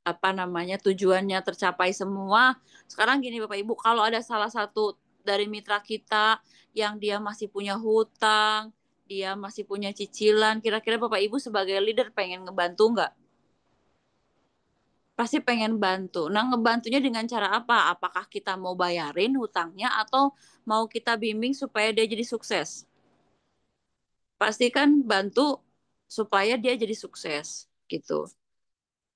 apa namanya tujuannya tercapai semua. Sekarang gini Bapak Ibu, kalau ada salah satu dari mitra kita yang dia masih punya hutang, dia masih punya cicilan, kira-kira Bapak Ibu sebagai leader pengen ngebantu nggak? Pasti pengen bantu. Nah, ngebantunya dengan cara apa? Apakah kita mau bayarin hutangnya atau mau kita bimbing supaya dia jadi sukses? Pastikan bantu supaya dia jadi sukses gitu.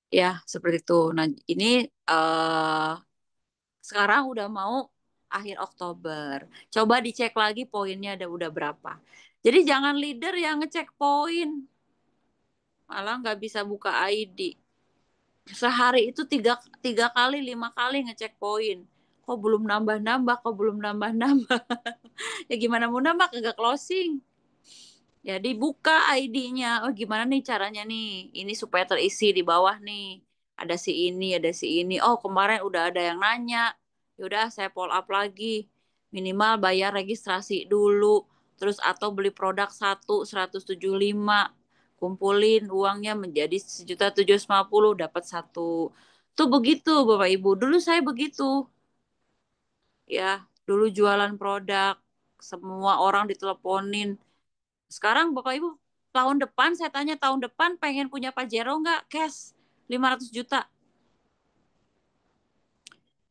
Ya, seperti itu. Nah, ini eh sekarang udah mau akhir Oktober. Coba dicek lagi poinnya ada udah berapa. Jadi jangan leader yang ngecek poin, malah nggak bisa buka ID. Sehari itu tiga kali 5 kali ngecek poin. Kok belum nambah-nambah. Ya gimana mau nambah kagak closing. Jadi buka ID-nya. Oh gimana nih caranya nih? Ini supaya terisi di bawah nih. Ada si ini. Oh kemarin udah ada yang nanya. Yaudah saya follow up lagi. Minimal bayar registrasi dulu. Terus atau beli produk 175. Kumpulin uangnya menjadi 1.750.000 dapat satu. Tuh begitu Bapak Ibu. Dulu saya begitu. Ya, dulu jualan produk. Semua orang diteleponin. Sekarang Bapak Ibu, tahun depan saya tanya tahun depan pengen punya Pajero nggak? Cash 500 juta.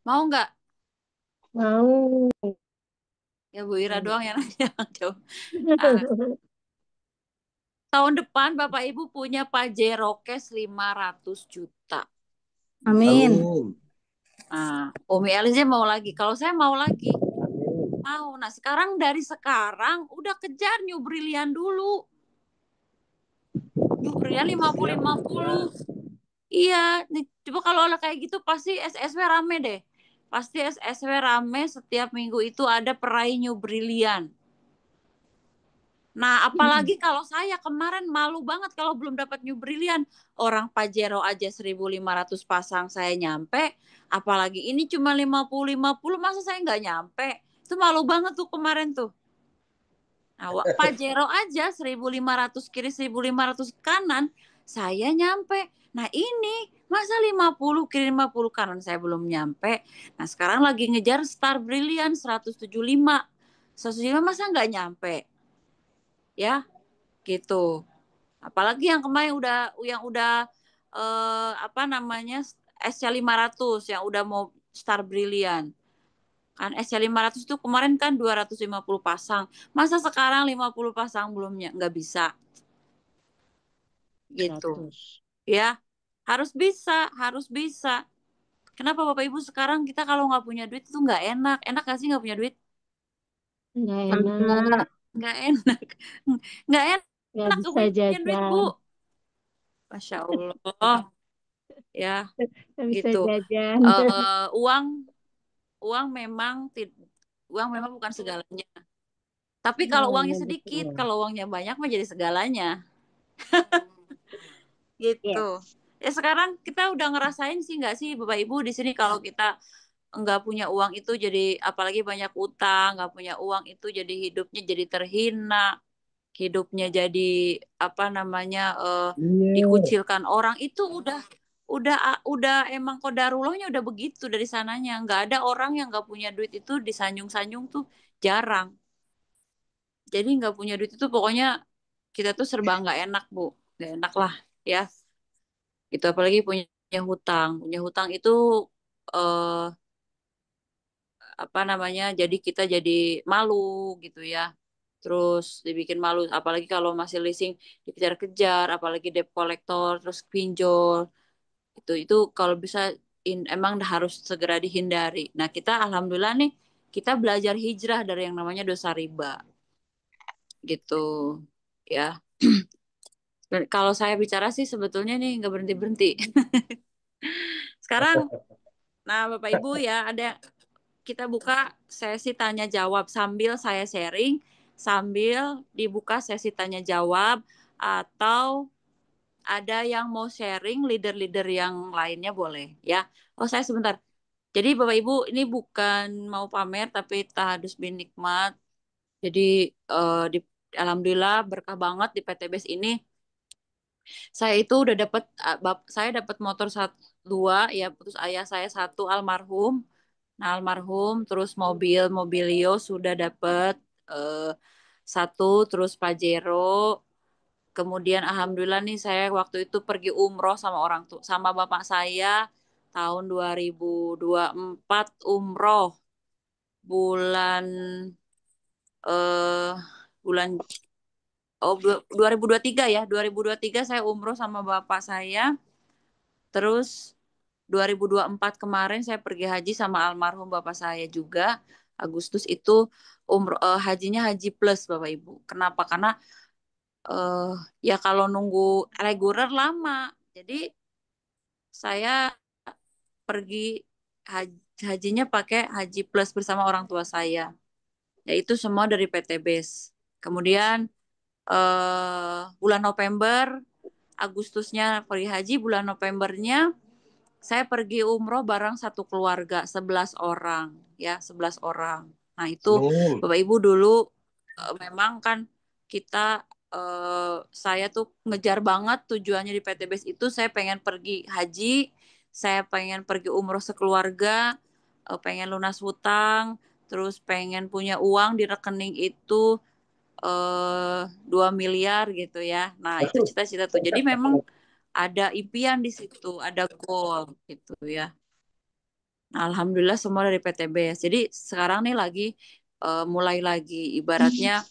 Mau nggak? Mau. Ya Bu Ira doang yang nanya. Nah, tahun depan Bapak Ibu punya Pajero cash 500 juta. Amin. Amin. Nah, Umi Elisnya mau lagi. Kalau saya mau lagi. Amin. Mau. Nah, sekarang dari sekarang udah kejar New Brilliant dulu. New Brilliant Siap, 50-50. ya. Iya, nih, coba kalau ada kayak gitu pasti SSW rame deh. Pasti SSW rame setiap minggu itu ada peraih New Brilliant. Nah, apalagi kalau saya kemarin malu banget kalau belum dapat New Brilliant. Orang Pajero aja 1.500 pasang saya nyampe. Apalagi ini cuma 50-50, masa saya nggak nyampe? Itu malu banget tuh kemarin tuh. Nah, Pajero aja 1.500 kiri 1.500 kanan, saya nyampe. Nah ini, masa 50 kiri 50 kanan saya belum nyampe. Nah sekarang lagi ngejar Star Brilliant 175. 175 masa nggak nyampe? Ya, gitu. Apalagi yang kemarin yang udah apa namanya SC500 yang udah mau Star Brilliant. Kan SC500 itu kemarin kan 250 pasang. Masa sekarang 50 pasang belumnya nggak bisa gitu. 100. Ya, harus bisa, harus bisa. Kenapa Bapak Ibu sekarang kita kalau nggak punya duit itu nggak enak? Enak nggak sih nggak punya duit? Nggak enak. Nggak enak. Nggak Nggak enak bisa punya duit, Bu. jajan. Masya Allah. Ya, Nggak bisa gitu. jajan. Uang uang memang uang memang bukan segalanya. Tapi kalau Nah, uangnya iya sedikit, betul. kalau uangnya banyak mah jadi segalanya. Gitu. Yes. Ya sekarang kita udah ngerasain sih nggak sih Bapak Ibu di sini kalau kita nggak punya uang itu jadi apalagi banyak utang, nggak punya uang itu jadi hidupnya jadi terhina, hidupnya jadi apa namanya Iya. dikucilkan orang itu udah emang kodarullahnya udah begitu dari sananya. Nggak ada orang yang nggak punya duit itu disanjung-sanjung tuh jarang. Jadi nggak punya duit itu pokoknya kita tuh serba nggak enak Bu, nggak enak lah ya. Gitu apalagi punya hutang. Punya hutang itu eh, apa namanya? Jadi kita jadi malu gitu ya. Terus dibikin malu apalagi kalau masih leasing dikejar-kejar, apalagi debt collector, terus pinjol. Itu kalau bisa emang harus segera dihindari. Nah, kita alhamdulillah nih kita belajar hijrah dari yang namanya dosa riba gitu ya. Dan kalau saya bicara sih sebetulnya nih nggak berhenti-berhenti. Sekarang, nah Bapak Ibu ya ada kita buka sesi tanya jawab sambil saya sharing, sambil dibuka sesi tanya jawab atau ada yang mau sharing leader-leader yang lainnya boleh ya. Oh saya sebentar. Jadi Bapak Ibu ini bukan mau pamer tapi tahadus bin nikmat. Jadi di alhamdulillah berkah banget di PTBS ini saya itu udah dapat saya dapat motor satu dua ya terus ayah saya satu almarhum. Nah, almarhum, terus mobilio sudah dapat eh, satu, terus Pajero. Kemudian alhamdulillah nih saya waktu itu pergi umroh sama orang tuh sama bapak saya tahun 2024 umroh bulan eh bulan 2023 ya. 2023 saya umroh sama bapak saya. Terus 2024 kemarin saya pergi haji sama almarhum bapak saya juga. Agustus itu hajinya haji plus Bapak Ibu. Kenapa? Karena eh, ya kalau nunggu reguler lama. Jadi saya pergi hajinya pakai haji plus bersama orang tua saya. Yaitu semua dari PT BES. Kemudian bulan November, Agustusnya pergi haji, bulan Novembernya saya pergi umroh bareng satu keluarga, 11 orang, ya, 11 orang. Nah, itu Amin. Bapak Ibu dulu memang kan kita saya tuh ngejar banget tujuannya di PTBS itu saya pengen pergi haji, saya pengen pergi umroh sekeluarga, pengen lunas hutang, terus pengen punya uang di rekening itu 2 miliar gitu ya. Nah, itu cita-cita tuh. Jadi memang ada impian di situ, ada goal gitu ya. Nah, alhamdulillah semua dari PTBS. Jadi sekarang nih lagi mulai lagi ibaratnya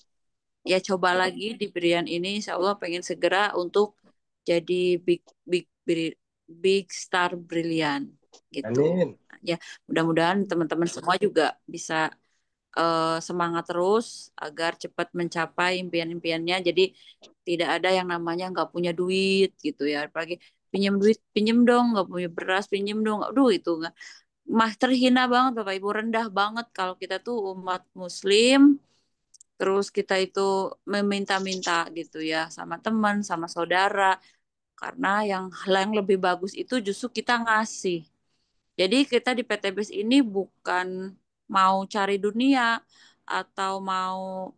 ya coba lagi di Brian ini insya Allah pengen segera untuk jadi big big big, big star brilian gitu. Amin. Ya, mudah-mudahan teman-teman semua juga bisa semangat terus agar cepat mencapai impian-impiannya. Jadi tidak ada yang namanya nggak punya duit gitu ya. Apalagi pinjam duit, pinjam dong, nggak punya beras, pinjam dong. Aduh itu nggak, mah terhina banget Bapak Ibu, rendah banget kalau kita tuh umat Muslim Terus kita itu meminta-minta gitu ya sama teman, sama saudara. Karena hal yang lebih bagus itu justru kita ngasih. Jadi kita di PTBS ini bukan mau cari dunia atau mau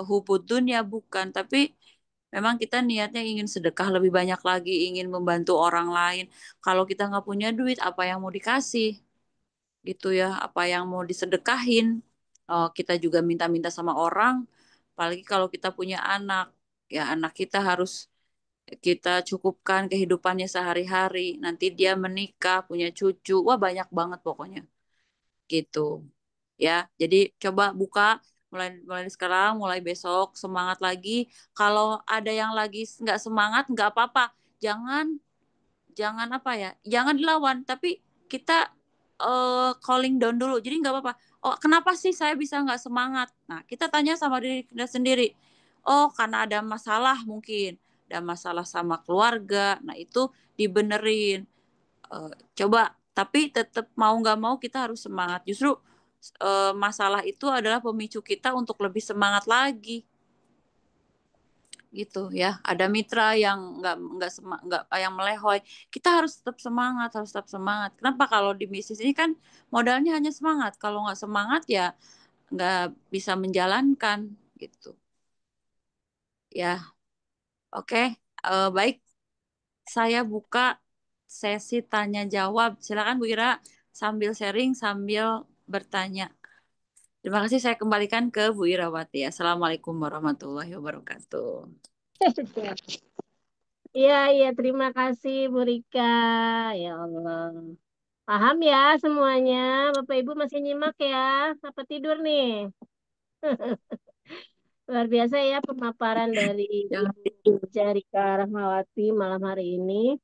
hubud dunia, bukan, tapi memang kita niatnya ingin sedekah lebih banyak lagi, ingin membantu orang lain. Kalau kita nggak punya duit, apa yang mau dikasih gitu ya, apa yang mau disedekahin. Oh, kita juga minta-minta sama orang, apalagi kalau kita punya anak, ya anak kita harus kita cukupkan kehidupannya sehari-hari. Nanti dia menikah, punya cucu, wah banyak banget pokoknya gitu ya. Jadi coba buka mulai mulai sekarang, mulai besok semangat lagi. Kalau ada yang lagi nggak semangat, nggak apa-apa. Jangan jangan jangan dilawan, tapi kita calling down dulu. Jadi nggak apa-apa. Oh, kenapa sih saya bisa nggak semangat? Nah, kita tanya sama diri kita sendiri. Oh, karena ada masalah mungkin, ada masalah sama keluarga. Nah, itu dibenerin. Coba, tapi tetap mau nggak mau kita harus semangat. Justru masalah itu adalah pemicu kita untuk lebih semangat lagi gitu ya. Ada mitra yang nggak yang melehoi, kita harus tetap semangat, harus tetap semangat. Kenapa? Kalau di bisnis ini kan modalnya hanya semangat. Kalau nggak semangat ya nggak bisa menjalankan gitu ya. Oke. Baik, saya buka sesi tanya jawab. Silakan Bu Ira sambil sharing sambil bertanya. Terima kasih, saya kembalikan ke Bu Irawati. Assalamualaikum warahmatullahi wabarakatuh. Iya, iya, terima kasih Bu Rika. Ya Allah. Paham ya semuanya? Bapak Ibu masih nyimak ya? Apa tidur nih? Luar biasa ya pemaparan dari Jangan Ibu tidur. Jarika Rahmawati malam hari ini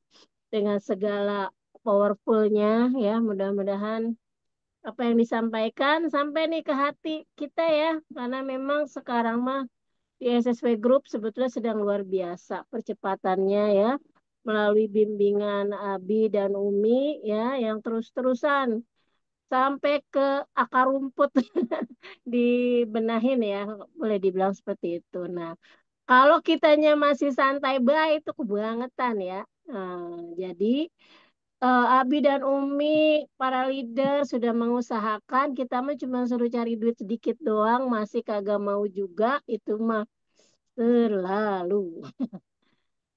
dengan segala powerfulnya ya. Mudah-mudahan apa yang disampaikan sampai nih ke hati kita ya. Karena memang sekarang mah di SSW Group sebetulnya sedang luar biasa percepatannya ya melalui bimbingan Abi dan Umi ya yang terus-terusan sampai ke akar rumput dibenahin ya boleh dibilang seperti itu. Nah, kalau kitanya masih santai baik itu kebangetan ya. Jadi Abi dan Umi para leader sudah mengusahakan kita mah cuma suruh cari duit sedikit doang masih kagak mau juga itu mah selalu.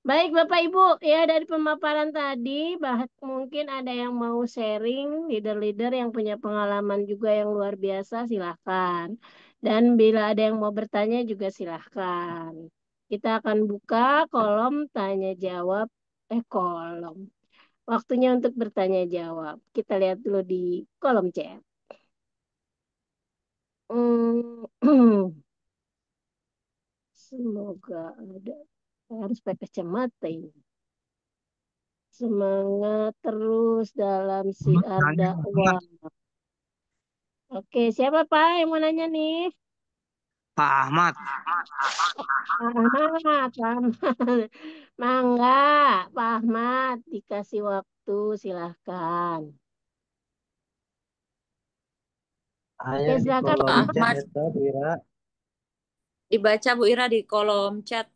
Baik Bapak Ibu, ya dari pemaparan tadi, mungkin ada yang mau sharing, leader-leader yang punya pengalaman juga yang luar biasa, silahkan. Dan bila ada yang mau bertanya juga silahkan. Kita akan buka kolom tanya jawab, kolom. Waktunya untuk bertanya jawab. Kita lihat dulu di kolom chat. Semoga ada. Saya harus pakai kacamata ini. Semangat terus dalam siar dakwah. Oke, siapa Pak yang mau nanya nih? Pak Ahmad. Ahmad, Ahmad. Mangga, Pak Ahmad, dikasih waktu, silahkan. Ayo Oke, di silakan Pak kolom Pak chat Ahmad. Ahmad, itu, Bira. dibaca Bu Ira di kolom chat.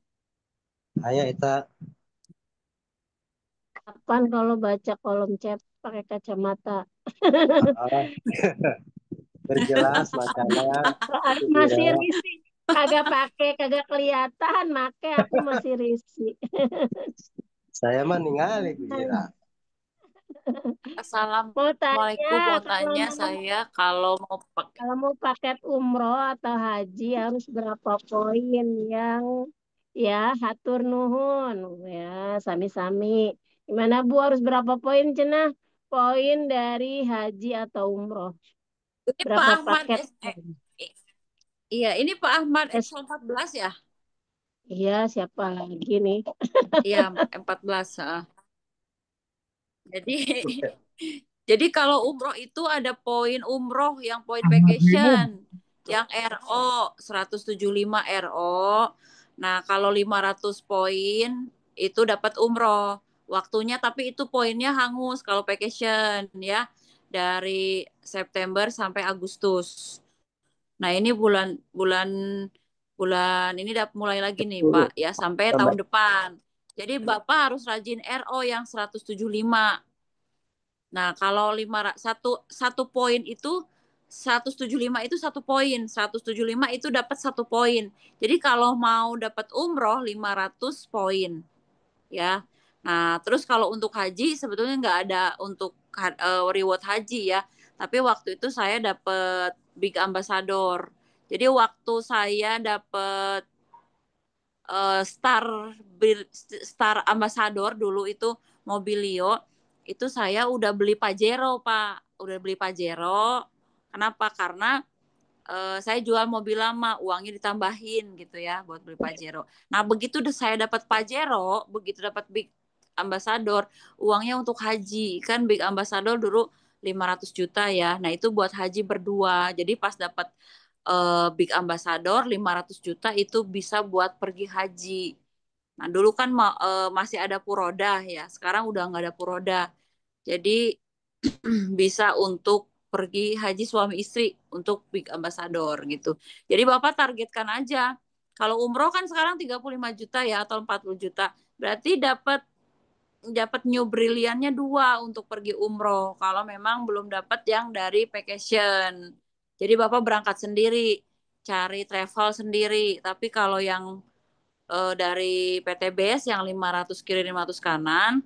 Ayo itu. Kapan kalau baca kolom chat pakai kacamata? Ah, berjelas makanya Aku itu masih Bira. risih. Kagak pakai, kagak kelihatan, make aku masih risih. Saya mah ningali Bira. Mau tanya, Assalamualaikum, mau kalau tanya mau saya kalau mau pakai. Kalau mau paket umroh atau haji harus berapa poin yang ya hatur nuhun ya sami-sami. Gimana Bu harus berapa poin cenah? Poin dari haji atau umroh. Ini Pak Berapa Ahmad paket? iya, ini Pak Ahmad Es, X14 ya? iya siapa lagi nih? Iya, 14. Jadi jadi kalau umroh itu ada poin umroh yang poin Ahmad Minum. vacation, yang RO 175 RO. Nah, kalau 500 poin itu dapat umroh. Waktunya tapi itu poinnya hangus kalau vacation ya. Dari September sampai Agustus. Nah, ini bulan bulan bulan ini udah mulai lagi nih, Pak, ya sampai tahun depan. Jadi Bapak harus rajin RO yang 175. Nah, kalau satu poin itu 175 itu satu poin, 175 itu dapat satu poin. Jadi kalau mau dapat umroh 500 poin, ya. Nah, terus kalau untuk haji sebetulnya nggak ada untuk reward haji ya. Tapi waktu itu saya dapat Big Ambassador. Jadi waktu saya dapat eh, Star Star Ambassador dulu itu Mobilio, itu saya udah beli Pajero, Pak. Udah beli Pajero. Kenapa? Karena saya jual mobil lama, uangnya ditambahin gitu ya buat beli Pajero. Nah, begitu saya dapat Pajero, begitu dapat Big Ambassador, uangnya untuk haji. Kan Big Ambassador dulu 500 juta ya. Nah, itu buat haji berdua. Jadi pas dapat Big Ambassador 500 juta itu bisa buat pergi haji. Nah, dulu kan masih ada Puroda ya. Sekarang udah nggak ada Puroda. Jadi bisa untuk pergi haji suami istri untuk Big Ambassador gitu. Jadi Bapak targetkan aja. Kalau umroh kan sekarang 35 juta ya atau 40 juta. Berarti dapat dapat New Brilliantnya dua untuk pergi umroh. Kalau memang belum dapat yang dari vacation. Jadi Bapak berangkat sendiri, cari travel sendiri. Tapi kalau yang dari PTBS yang 500 kiri 500 kanan,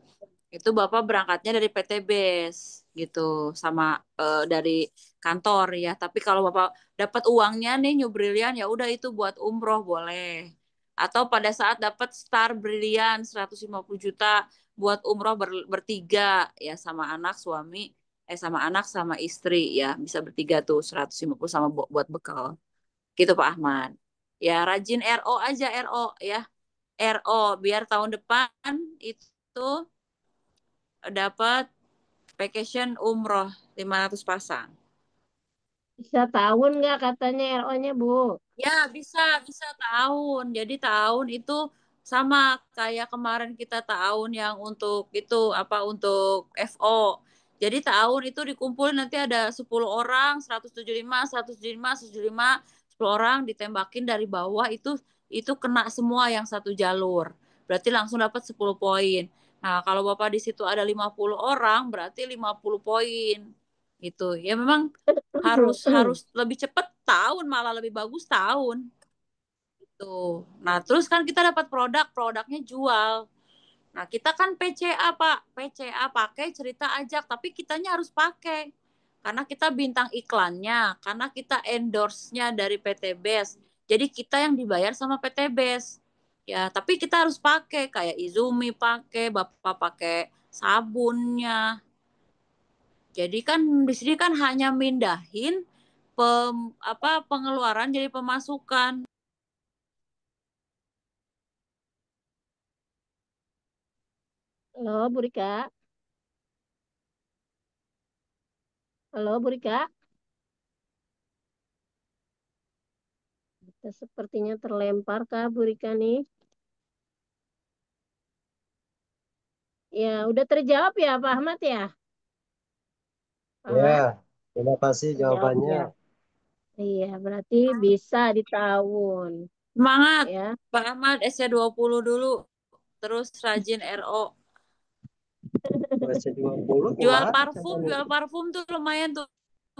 itu Bapak berangkatnya dari PT BES gitu sama dari kantor ya. Tapi kalau Bapak dapat uangnya nih New Brilliant ya udah itu buat umroh boleh. Atau pada saat dapat Star Brilliant 150 juta buat umroh bertiga ya sama anak suami sama anak sama istri ya bisa bertiga tuh 150 sama buat bekal. Gitu Pak Ahmad. Ya rajin RO aja RO ya. RO biar tahun depan itu dapat vacation umroh 500 pasang. Bisa tahun nggak katanya RO-nya, Bu? Ya, bisa tahun. Jadi tahun itu sama kayak kemarin kita tahun yang untuk itu apa untuk FO. Jadi tahun itu dikumpulin nanti ada 10 orang, 175, 175, 175, 10 orang ditembakin dari bawah itu kena semua yang satu jalur. Berarti langsung dapat 10 poin. Nah, kalau Bapak di situ ada 50 orang, berarti 50 poin. Gitu. Ya memang harus harus lebih cepat tahun malah lebih bagus tahun tuh. Nah, terus kan kita dapat produknya jual. Nah, kita kan PCA, Pak. PCA pakai cerita ajak, tapi kitanya harus pakai. Karena kita bintang iklannya, karena kita endorse-nya dari PT BES. Jadi kita yang dibayar sama PT BES. Ya, tapi kita harus pakai kayak Izumi pakai, Bapak pakai sabunnya. Jadi kan di sini kan hanya mindahin pengeluaran jadi pemasukan. Halo, Bu Rika. Halo, Bu Rika. Kita sepertinya terlempar Kak, Bu Rika nih. Ya, udah terjawab ya, Pak Ahmad ya? Pak Ya, Ahmad, terima kasih terjawab jawabannya. ya. Iya, berarti bisa di tahun. Semangat, Ya, Pak Ahmad SC20 dulu, terus rajin RO. WC20 gimana caranya? Jual parfum tuh lumayan tuh.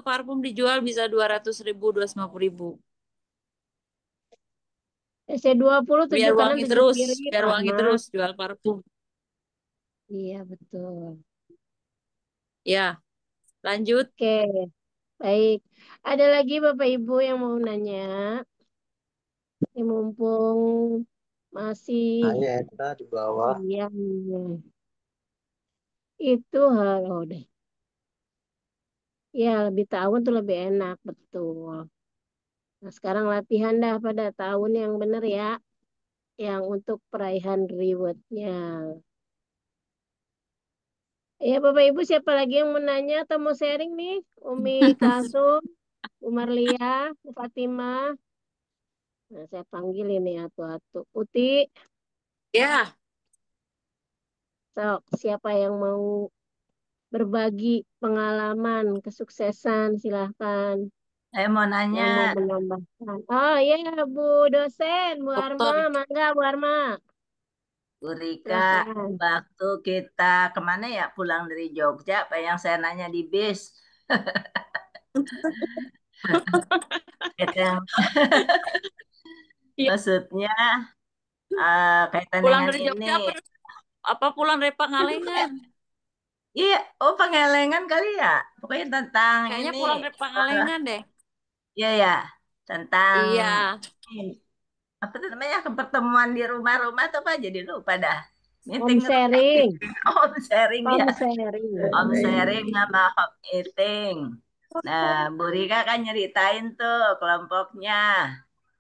Parfum dijual bisa 200.000, 250.000. SC20 tujuh kanan tujuh kiri, Biar Pak wangi Ahmad. terus jual parfum. Iya, betul. Ya, lanjut. Oke, baik. Ada lagi Bapak Ibu yang mau nanya? Ini mumpung masih Saya Eta di bawah. siang. Itu hal deh. Ya, lebih tahun tuh lebih enak, betul. Nah, sekarang latihan dah pada tahun yang benar ya, yang untuk peraihan rewardnya. Ya, Bapak Ibu siapa lagi yang mau nanya atau mau sharing nih? Umi Kalsum, Umar Lia, Bu Fatimah. Nah, saya panggil ini atu-atu. Uti, Ya, sok, siapa yang mau berbagi pengalaman kesuksesan, silahkan. Saya mau nanya, yang mau menambahkan. Oh iya, Bu dosen, Bu Arma, Dokter. mangga Bu Arma, Bu Rika, silakan. waktu kita kemana ya pulang dari Jogja, apa yang saya nanya di bis? Itu yang Iya. maksudnya kaitan Pulang dengan dari ini. Jogja apa pulang dari Pangalengan? Iya, oh Pangalengan kali ya. Pokoknya tentang Kayaknya ini. pulang dari Pangalengan deh. Iya ya, tentang Iya. ini, apa tuh namanya pertemuan di rumah-rumah tuh apa jadi lupa dah. Meeting Home itu meeting. sharing, Home sharing ya. home sharing. Home sharing sama home eating. Nah, Bu Rika kan nyeritain tuh kelompoknya.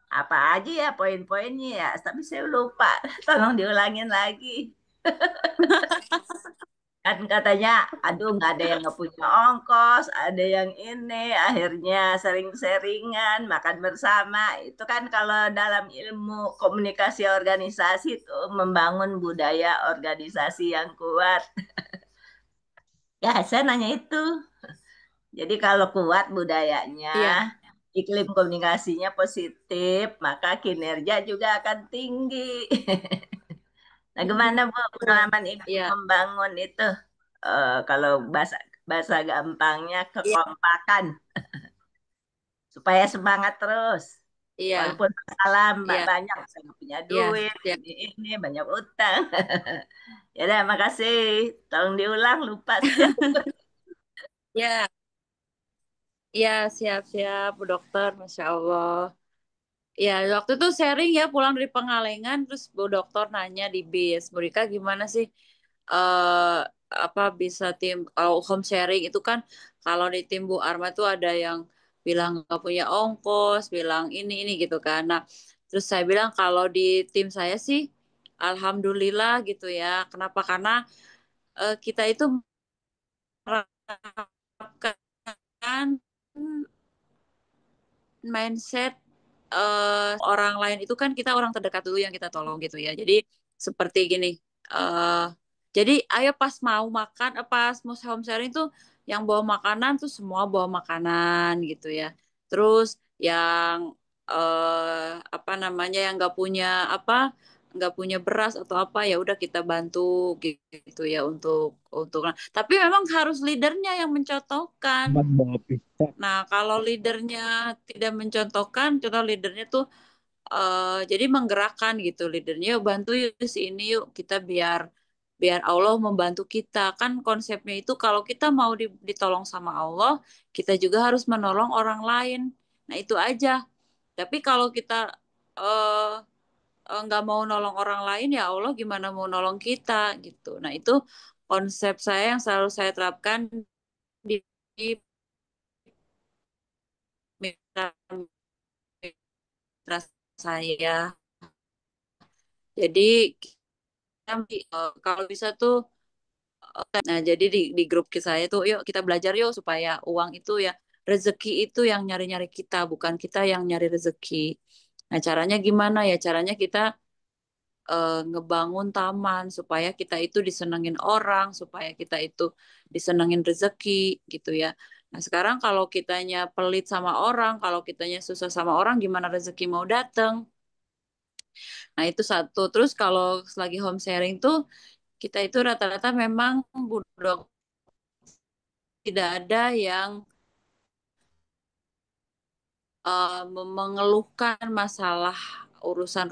Apa aja ya poin-poinnya ya, tapi saya lupa. Tolong diulangin lagi. Kan katanya, aduh nggak ada yang nggak punya ongkos, ada yang ini, akhirnya sering-seringan, makan bersama. Itu kan kalau dalam ilmu komunikasi organisasi itu membangun budaya organisasi yang kuat. Ya, saya nanya itu. Jadi kalau kuat budayanya, Iya. iklim komunikasinya positif, maka kinerja juga akan tinggi. Nah, gimana Bu Betul. pengalaman Ibu Iya. membangun itu? Kalau bahasa bahasa gampangnya Iya. kekompakan supaya semangat terus. Iya. Walaupun masalah Iya. banyak, saya nggak punya Iya. duit, Iya. ini banyak utang. Ya udah, makasih. Tolong diulang, lupa saya. Iya. Iya, siap-siap, Bu Dokter. Masya Allah. Ya, waktu itu sharing ya pulang dari Pengalengan, terus Bu Dokter nanya di bis, Bu Rika gimana sih eh apa bisa tim kalau home sharing itu kan kalau di tim Bu Arma tuh ada yang bilang nggak punya ongkos, bilang ini gitu kan. Nah, terus saya bilang kalau di tim saya sih alhamdulillah gitu ya. Kenapa? Karena kita itu menerapkan mindset orang lain itu kan kita orang terdekat dulu yang kita tolong gitu ya. Jadi seperti gini, eh jadi ayo pas mau makan, pas mau home sharing tuh yang bawa makanan tuh semua bawa makanan gitu ya. Terus yang apa namanya yang nggak punya beras atau apa ya udah kita bantu gitu ya untuk. Nah, tapi memang harus leadernya yang mencontohkan. Nah, kalau leadernya tidak mencontohkan, contoh leadernya tuh jadi menggerakkan gitu leadernya, yuk bantu yuk si ini yuk kita biar biar Allah membantu kita. Kan konsepnya itu kalau kita mau ditolong sama Allah, kita juga harus menolong orang lain. Nah, itu aja. Tapi kalau kita eh nggak mau nolong orang lain, ya Allah gimana mau nolong kita gitu. Nah, itu konsep saya yang selalu saya terapkan di mitra mitra saya. Jadi kita, kalau bisa tuh nah jadi di grup saya tuh yuk kita belajar yuk supaya uang itu ya rezeki itu yang nyari-nyari kita bukan kita yang nyari rezeki. Nah, caranya gimana ya? Caranya kita ngebangun taman supaya kita itu disenengin orang, supaya kita itu disenengin rezeki gitu ya. Nah, sekarang kalau kitanya pelit sama orang, kalau kitanya susah sama orang, gimana rezeki mau datang? Nah, itu satu. Terus kalau lagi home sharing tuh, kita itu rata-rata memang budok tidak ada yang mengeluhkan masalah urusan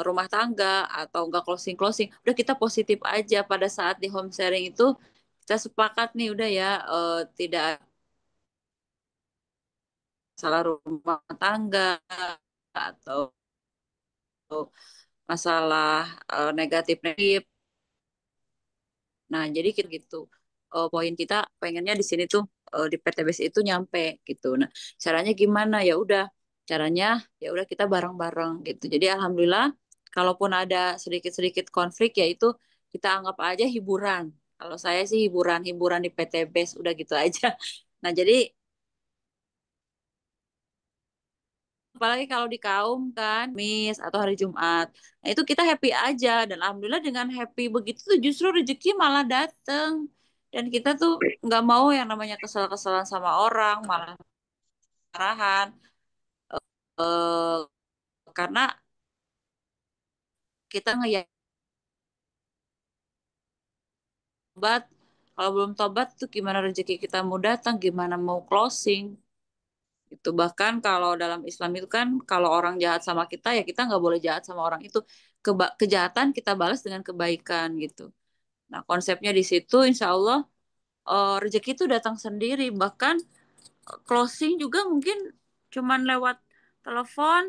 rumah tangga atau enggak closing-closing. Udah kita positif aja pada saat di home sharing itu kita sepakat nih udah ya tidak ada masalah rumah tangga atau masalah negatif-negatif. Nah, jadi kita gitu. Poin kita pengennya di sini tuh di PTBS itu nyampe gitu. Nah, caranya gimana? Ya udah, caranya ya udah kita bareng-bareng gitu. Jadi alhamdulillah, kalaupun ada sedikit-sedikit konflik, ya itu kita anggap aja hiburan. Kalau saya sih hiburan di PTBS udah gitu aja. Nah, jadi apalagi kalau di kaum kan Kamis atau hari Jumat. Nah, itu kita happy aja dan alhamdulillah dengan happy begitu tuh justru rezeki malah dateng. Dan kita tuh nggak mau yang namanya kesel-keselan sama orang, malah kemarahan. Eh, karena kita ngeliat tobat, kalau belum tobat tuh gimana rezeki kita mau datang, gimana mau closing. Itu bahkan kalau dalam Islam itu kan kalau orang jahat sama kita ya kita nggak boleh jahat sama orang itu. Kejahatan kita balas dengan kebaikan gitu. Nah konsepnya di situ insya Allah rezeki itu datang sendiri. Bahkan closing juga mungkin cuman lewat telepon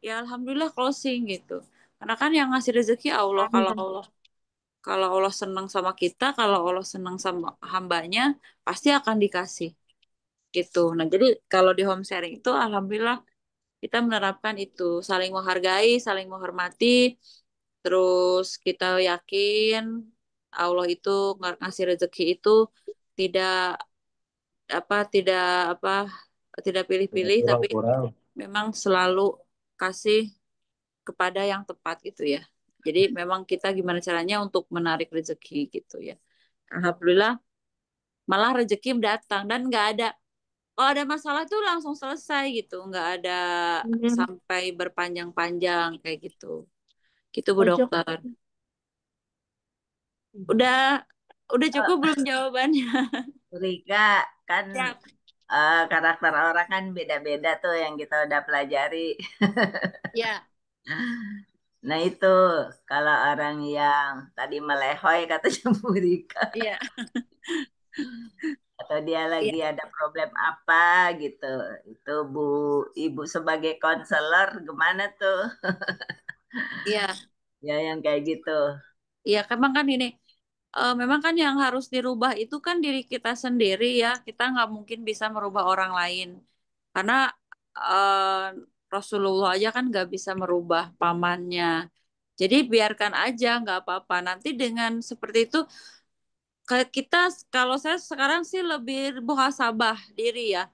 ya alhamdulillah closing gitu. Karena kan yang ngasih rezeki Allah. Kalau Allah senang sama kita, kalau Allah senang sama hambanya, pasti akan dikasih gitu. Nah, jadi kalau di home sharing itu alhamdulillah kita menerapkan itu saling menghargai, saling menghormati, terus kita yakin Allah itu ngasih rezeki itu tidak tidak apa tidak pilih-pilih tapi kurang-kurang. memang selalu kasih kepada yang tepat gitu ya. Jadi memang kita gimana caranya untuk menarik rezeki gitu ya. Alhamdulillah malah rezeki datang dan nggak ada kalau ada masalah tuh langsung selesai gitu, nggak ada sampai berpanjang-panjang kayak gitu. Gitu Bu Ojo. Dokter. Udah udah cukup belum jawabannya? Rika, kan Siap. karakter orang kan beda-beda tuh yang kita udah pelajari. Ya, Nah itu kalau orang yang tadi melehoy katanya Bu Rika, iya, atau dia iya, lagi ada problem apa gitu, itu Bu Ibu sebagai konselor gimana tuh? iya, Ya yang kayak gitu. iya. Memang kan ini, memang kan yang harus dirubah itu kan diri kita sendiri ya. Kita nggak mungkin bisa merubah orang lain. Karena Rasulullah aja kan nggak bisa merubah pamannya. Jadi biarkan aja, nggak apa-apa. Nanti dengan seperti itu, kita kalau saya sekarang sih lebih muhasabah diri ya.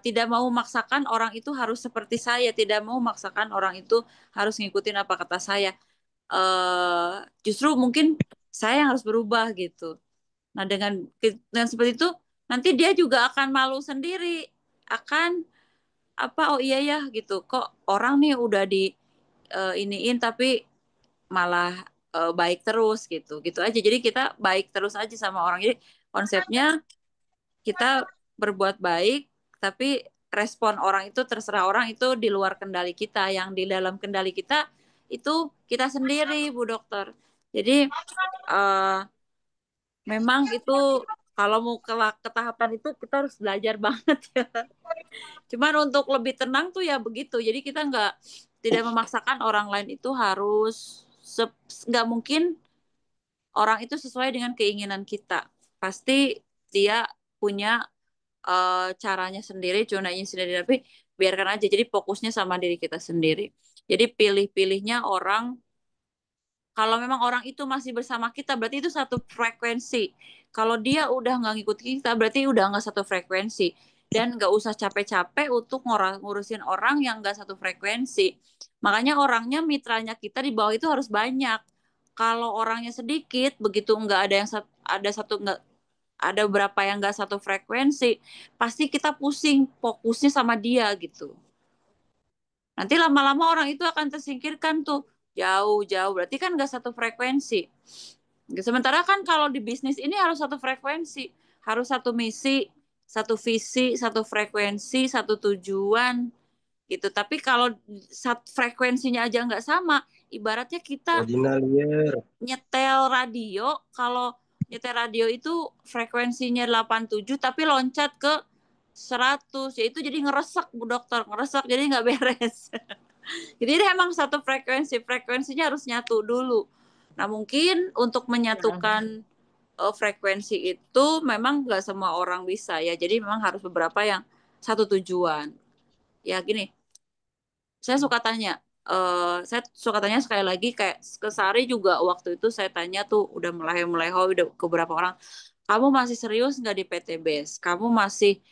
Tidak mau memaksakan orang itu harus seperti saya, tidak mau memaksakan orang itu harus ngikutin apa kata saya. Justru mungkin saya yang harus berubah gitu. Nah, dengan seperti itu nanti dia juga akan malu sendiri, akan apa oh iya ya gitu. Kok orang nih udah di iniin tapi malah baik terus gitu. Gitu aja. Jadi kita baik terus aja sama orang. Jadi konsepnya kita berbuat baik tapi respon orang itu terserah orang itu di luar kendali kita. Yang di dalam kendali kita itu kita sendiri, Bu Dokter. Jadi eh, memang itu kalau mau ke tahapan itu kita harus belajar banget ya. Cuman untuk lebih tenang tuh ya begitu. Jadi kita tidak memaksakan orang lain itu harus nggak mungkin orang itu sesuai dengan keinginan kita. Pasti dia punya caranya sendiri, conanya sendiri. Tapi biarkan aja. Jadi fokusnya sama diri kita sendiri. Jadi pilih-pilihnya orang kalau memang orang itu masih bersama kita, berarti itu satu frekuensi. Kalau dia udah nggak ngikutin kita, berarti udah nggak satu frekuensi. Dan nggak usah capek-capek untuk ngurusin orang yang nggak satu frekuensi. Makanya orangnya, mitranya kita di bawah itu harus banyak. Kalau orangnya sedikit, begitu nggak ada yang ada satu nggak ada beberapa yang nggak satu frekuensi, pasti kita pusing fokusnya sama dia gitu. Nanti lama-lama orang itu akan tersingkirkan tuh jauh-jauh. Berarti kan nggak satu frekuensi. Sementara kan kalau di bisnis ini harus satu frekuensi, harus satu misi, satu visi, satu frekuensi, satu tujuan gitu. Tapi kalau frekuensinya aja nggak sama, ibaratnya kita Ordinalier. nyetel radio, kalau nyetel radio itu frekuensinya 87 tapi loncat ke 100, ya itu jadi ngeresek Bu Dokter, ngeresek jadi nggak beres. Jadi emang satu frekuensinya harus nyatu dulu. Nah mungkin untuk menyatukan frekuensi itu memang nggak semua orang bisa ya, jadi memang harus beberapa yang satu tujuan. Ya gini, saya suka tanya sekali lagi kayak ke Sari juga waktu itu saya tanya tuh udah melehoi-melehoi udah ke beberapa orang, kamu masih serius nggak di PTBS? Kamu masih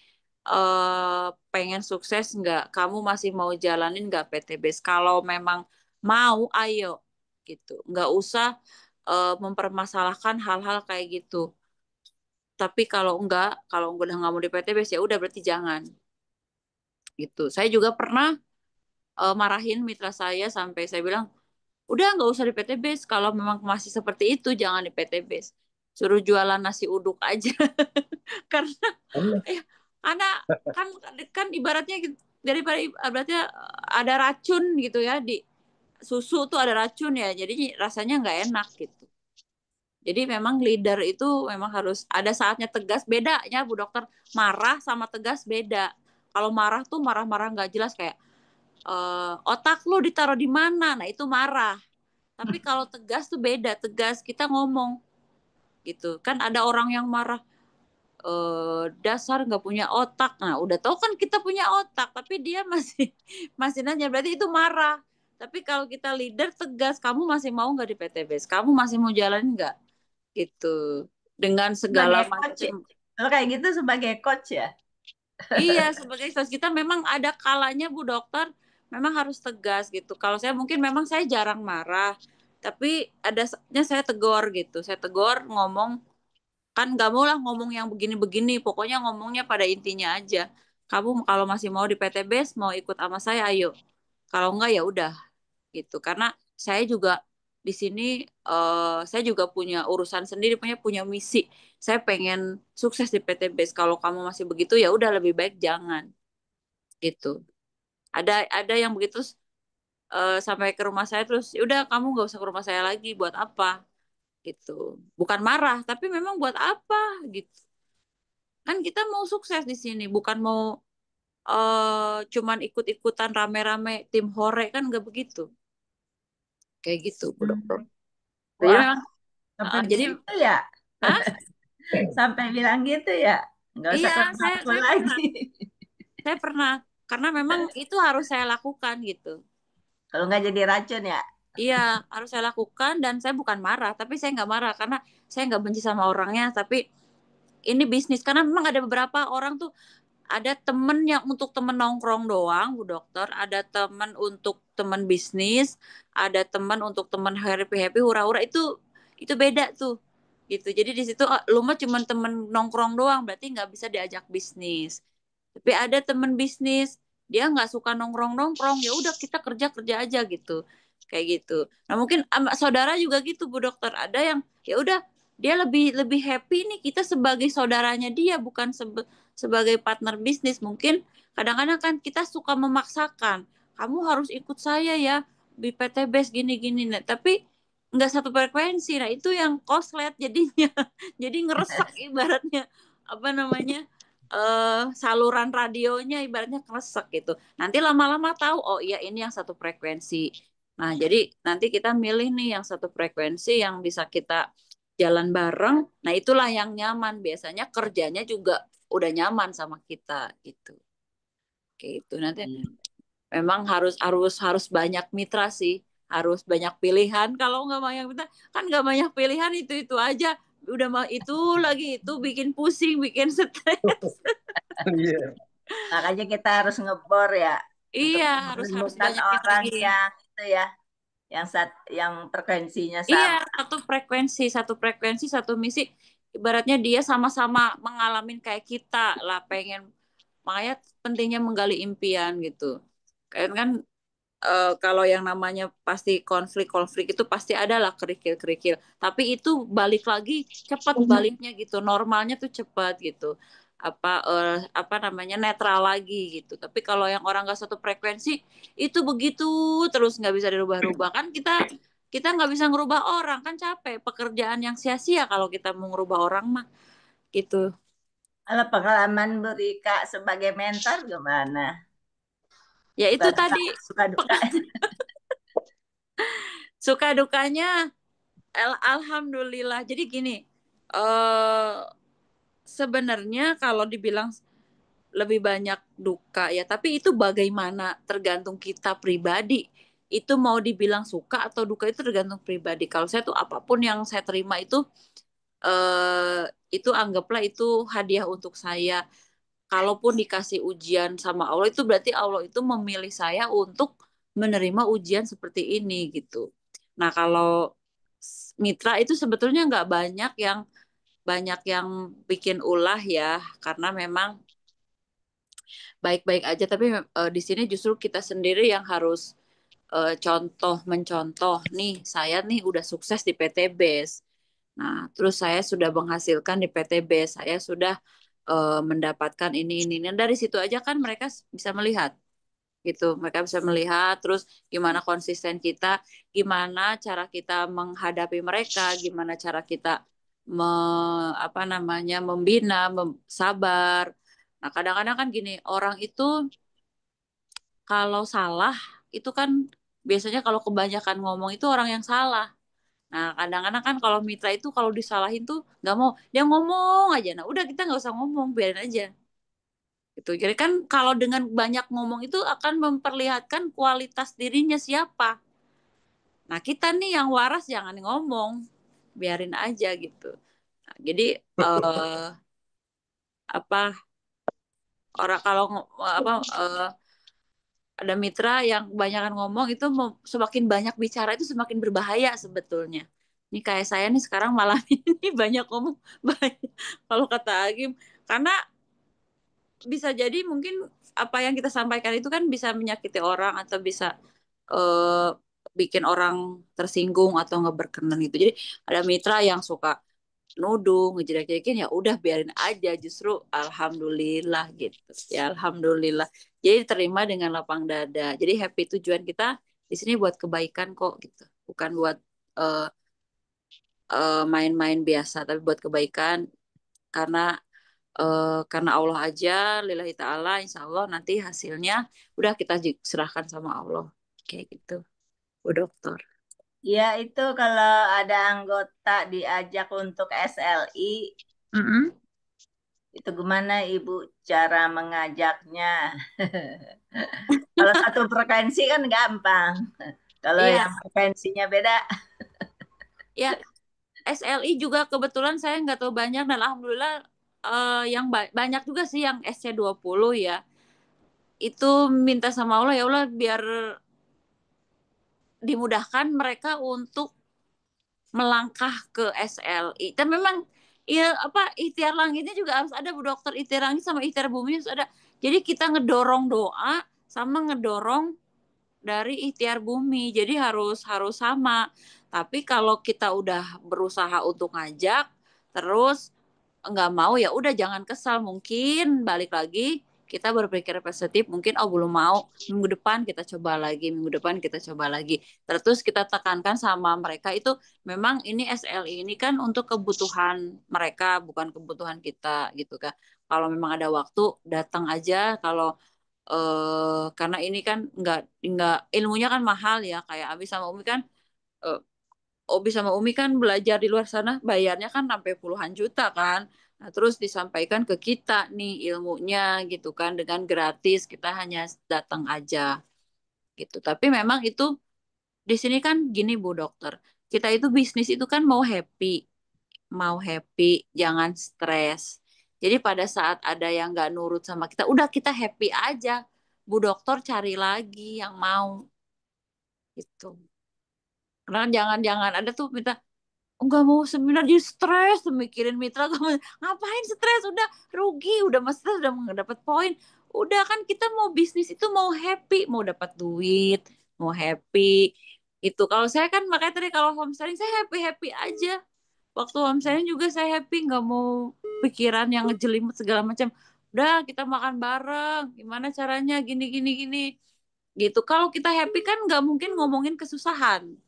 pengen sukses nggak? Kamu masih mau jalanin nggak PTBS? Kalau memang mau, ayo gitu. Nggak usah mempermasalahkan hal-hal kayak gitu. Tapi kalau udah nggak mau di PTBS ya udah berarti jangan. gitu. Saya juga pernah marahin mitra saya sampai saya bilang, udah nggak usah di PT Base. Kalau memang masih seperti itu, jangan di PT Base. Suruh jualan nasi uduk aja. Karena ya, anak kan kan ibaratnya daripada ibaratnya ada racun gitu ya di susu tuh ada racun ya. Jadi rasanya nggak enak gitu. Jadi memang leader itu memang harus ada saatnya tegas. Bedanya Bu Dokter, marah sama tegas beda. Kalau marah tuh marah-marah nggak jelas kayak otak lu ditaruh di mana. Nah, itu marah. Tapi kalau tegas tuh beda. Tegas kita ngomong gitu. Kan ada orang yang marah dasar nggak punya otak. Nah, udah tahu kan kita punya otak, tapi dia masih masih nanya. Berarti itu marah. Tapi kalau kita leader tegas, kamu masih mau nggak di PTBS? Kamu masih mau jalan nggak? Gitu. Dengan segala Sebagai coach ya? macam. Kalau kayak gitu sebagai coach ya? Iya, sebagai sales kita memang ada kalanya Bu Dokter, memang harus tegas gitu. Kalau saya mungkin memang saya jarang marah, tapi ada saatnya saya tegur gitu. Saya tegur ngomong, kan nggak mau lah ngomong yang begini-begini, pokoknya ngomongnya pada intinya aja. Kamu kalau masih mau di PT Base, mau ikut sama saya, ayo. Kalau enggak ya udah gitu. Karena saya juga di sini saya juga punya urusan sendiri, punya misi. Saya pengen sukses di PT Base. Kalau kamu masih begitu ya udah lebih baik jangan gitu. Ada yang begitu sampai ke rumah saya terus, "Ya udah kamu nggak usah ke rumah saya lagi, buat apa?" gitu. Bukan marah, tapi memang buat apa gitu. Kan kita mau sukses di sini, bukan mau cuman ikut-ikutan rame-rame tim hore kan nggak begitu. Kayak gitu, Bu Dokter. Jadi Wah, memang sampai jadi begitu ya? Hah? Sampai bilang gitu ya? Nggak usah Iya, ke rumah saya aku saya lagi. pernah. Saya pernah karena memang itu harus saya lakukan gitu. Kalau nggak jadi racun ya? Iya, harus saya lakukan dan saya bukan marah, tapi saya nggak marah karena saya nggak benci sama orangnya, tapi ini bisnis karena memang ada beberapa orang tuh ada temen yang untuk temen nongkrong doang, Bu Dokter, ada temen untuk temen bisnis, ada temen untuk temen happy happy hura-hura itu beda tuh gitu. Jadi di situ lu mah cuma temen nongkrong doang, berarti nggak bisa diajak bisnis. Tapi ada temen bisnis, dia nggak suka nongkrong-nongkrong, ya udah kita kerja-kerja aja gitu. Kayak gitu. Nah, mungkin saudara juga gitu, Bu Dokter. Ada yang ya udah dia lebih lebih happy nih kita sebagai saudaranya dia bukan sebagai partner bisnis. Mungkin kadang-kadang kan kita suka memaksakan, kamu harus ikut saya ya di PT Base gini-gini. Nah, tapi nggak satu frekuensi. Nah, itu yang koslet jadinya. Jadi ngeresak ibaratnya apa namanya saluran radionya ibaratnya kresek gitu. Nanti lama-lama tahu, oh iya ini yang satu frekuensi. Nah, jadi nanti kita milih nih yang satu frekuensi yang bisa kita jalan bareng. Nah, itulah yang nyaman. Biasanya kerjanya juga udah nyaman sama kita gitu. Kayak itu nanti memang harus harus harus banyak mitra sih. Harus banyak pilihan. Kalau nggak banyak mitra, kan nggak banyak pilihan itu aja. Udah mah itu lagi itu bikin pusing, bikin stres. Iya. Makanya kita harus ngebor ya untuk Iya, harus menemukan banyakin orang lagi. yang itu ya, yang frekuensinya Iya, sama. satu frekuensi, satu misi. Ibaratnya dia sama-sama mengalami kayak kita lah, pengen. Makanya pentingnya menggali impian gitu. Kan kalau yang namanya pasti konflik-konflik itu pasti ada lah kerikil-kerikil. Tapi itu balik lagi cepat baliknya gitu. Normalnya tuh cepat gitu. Apa namanya netral lagi gitu. Tapi kalau yang orang nggak satu frekuensi itu begitu terus nggak bisa dirubah-rubah kan kita nggak bisa ngerubah orang kan capek pekerjaan yang sia-sia kalau kita mau ngerubah orang mah gitu. Kalau pengalaman Bu Rika sebagai mentor gimana? Ya Suka itu duka, tadi suka duka. suka dukanya alhamdulillah. Jadi gini, eh sebenarnya kalau dibilang lebih banyak duka ya, tapi itu bagaimana tergantung kita pribadi. Itu mau dibilang suka atau duka itu tergantung pribadi. Kalau saya tuh apapun yang saya terima eh itu anggaplah itu hadiah untuk saya. Kalaupun dikasih ujian sama Allah itu berarti Allah itu memilih saya untuk menerima ujian seperti ini gitu. Nah, kalau mitra itu sebetulnya nggak banyak yang bikin ulah ya, karena memang baik-baik aja, tapi di sini justru kita sendiri yang harus mencontoh nih, saya nih udah sukses di PT BES. Nah, terus saya sudah menghasilkan di PT BES, saya sudah mendapatkan ini. Dan dari situ aja kan mereka bisa melihat gitu. Mereka bisa melihat terus gimana konsisten kita, gimana cara kita menghadapi mereka, gimana cara kita apa namanya membina, sabar. Nah, kadang-kadang kan gini, orang itu kalau salah itu kan biasanya kalau kebanyakan ngomong itu orang yang salah. Nah, kadang-kadang kan kalau mitra itu kalau disalahin tuh nggak mau, dia ngomong aja. Nah, udah kita nggak usah ngomong, biarin aja. Gitu. Jadi kan kalau dengan banyak ngomong itu akan memperlihatkan kualitas dirinya siapa. Nah, kita nih yang waras jangan ngomong, biarin aja gitu. Nah, jadi apa orang kalau ada mitra yang kebanyakan ngomong itu semakin banyak bicara itu semakin berbahaya sebetulnya. Ini kayak saya nih sekarang malam ini banyak ngomong, banyak. Kalau kata Agim, karena bisa jadi mungkin apa yang kita sampaikan itu kan bisa menyakiti orang atau bisa eh, bikin orang tersinggung atau nggak berkenan gitu. Jadi ada mitra yang suka nuduh, ngejelek-jelekin, ya udah biarin aja. Justru alhamdulillah gitu. Ya alhamdulillah. Jadi terima dengan lapang dada. Jadi happy, tujuan kita di sini buat kebaikan kok gitu. Bukan buat eh, main-main biasa, tapi buat kebaikan karena karena Allah aja, lillahi ta'ala, insya Allah nanti hasilnya udah kita serahkan sama Allah. Kayak gitu, Bu Dokter. Ya itu kalau ada anggota diajak untuk SLI, Mm-mm. itu gimana Ibu cara mengajaknya? Kalau satu frekuensi kan gampang. Kalau Iya, yang frekuensinya beda, ya SLI juga kebetulan saya nggak tahu banyak dan alhamdulillah yang banyak juga sih yang SC20 ya. Itu minta sama Allah, ya Allah biar dimudahkan mereka untuk melangkah ke SLI. Dan memang ya apa ikhtiar langitnya juga harus ada, Bu Dokter. Ikhtiar langit sama ikhtiar bumi harus ada. Jadi kita ngedorong doa sama ngedorong dari ikhtiar bumi. Jadi harus harus sama. Tapi kalau kita udah berusaha untuk ngajak terus nggak mau, ya udah jangan kesal. Mungkin balik lagi kita berpikir positif, mungkin oh belum mau, minggu depan kita coba lagi, minggu depan kita coba lagi. Terus kita tekankan sama mereka itu memang ini SLI ini kan untuk kebutuhan mereka, bukan kebutuhan kita gitu kan. Kalau memang ada waktu datang aja. Kalau karena ini kan nggak ilmunya kan mahal ya, kayak Abi sama Umi kan eh, Obi sama Umi kan belajar di luar sana bayarnya kan sampai puluhan juta kan. Nah, terus disampaikan ke kita nih ilmunya gitu kan dengan gratis, kita hanya datang aja gitu. Tapi memang itu di sini kan gini Bu Dokter, kita itu bisnis itu kan mau happy, jangan stres. Jadi pada saat ada yang nggak nurut sama kita, udah kita happy aja. Bu Dokter cari lagi yang mau gitu. Karena jangan-jangan ada tuh minta nggak mau seminar jadi stres tuh mikirin mitra kamu, ngapain stres, udah rugi, udah mas stres, udah nggak dapat poin, udah kan kita mau bisnis itu mau happy, mau dapat duit, mau happy itu. Kalau saya kan makanya tadi kalau homeschooling saya happy happy aja, waktu homeschooling juga saya happy, nggak mau pikiran yang ngejelimet segala macam, udah kita makan bareng, gimana caranya gini gini gini gitu. Kalau kita happy kan nggak mungkin ngomongin kesusahan,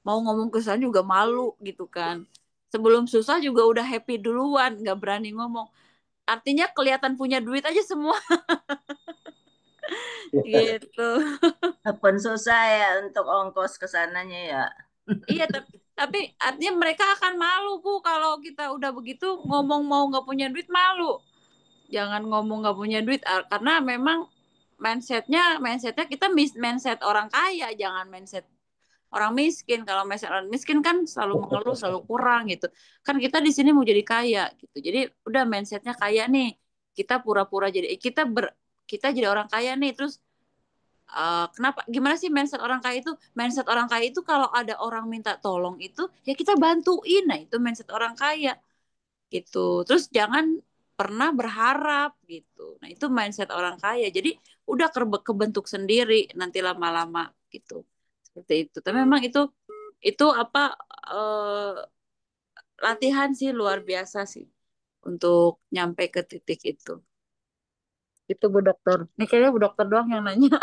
mau ngomong ke sana juga malu gitu kan. Sebelum susah juga udah happy duluan, nggak berani ngomong. Artinya kelihatan punya duit aja semua gitu. walaupun susah ya untuk ongkos ke sananya ya. Iya, tapi artinya mereka akan malu Bu kalau kita udah begitu ngomong mau nggak punya duit, malu. Jangan ngomong nggak punya duit karena memang mindsetnya kita mindset orang kaya, jangan mindset orang miskin. Kalau misalnya orang miskin kan selalu mengeluh, selalu kurang gitu. Kan kita di sini mau jadi kaya gitu. Jadi udah mindsetnya kaya nih. Kita pura-pura jadi kita jadi orang kaya nih. Terus kenapa? Gimana sih mindset orang kaya itu? Mindset orang kaya itu kalau ada orang minta tolong itu ya kita bantuin. Nah itu mindset orang kaya gitu. Terus jangan pernah berharap gitu. Nah, itu mindset orang kaya. Jadi udah kebentuk sendiri nanti lama-lama gitu. Seperti itu. Tapi memang itu apa latihan sih luar biasa sih untuk nyampe ke titik itu. Itu Bu Dokter. Ini kayaknya Bu Dokter doang yang nanya.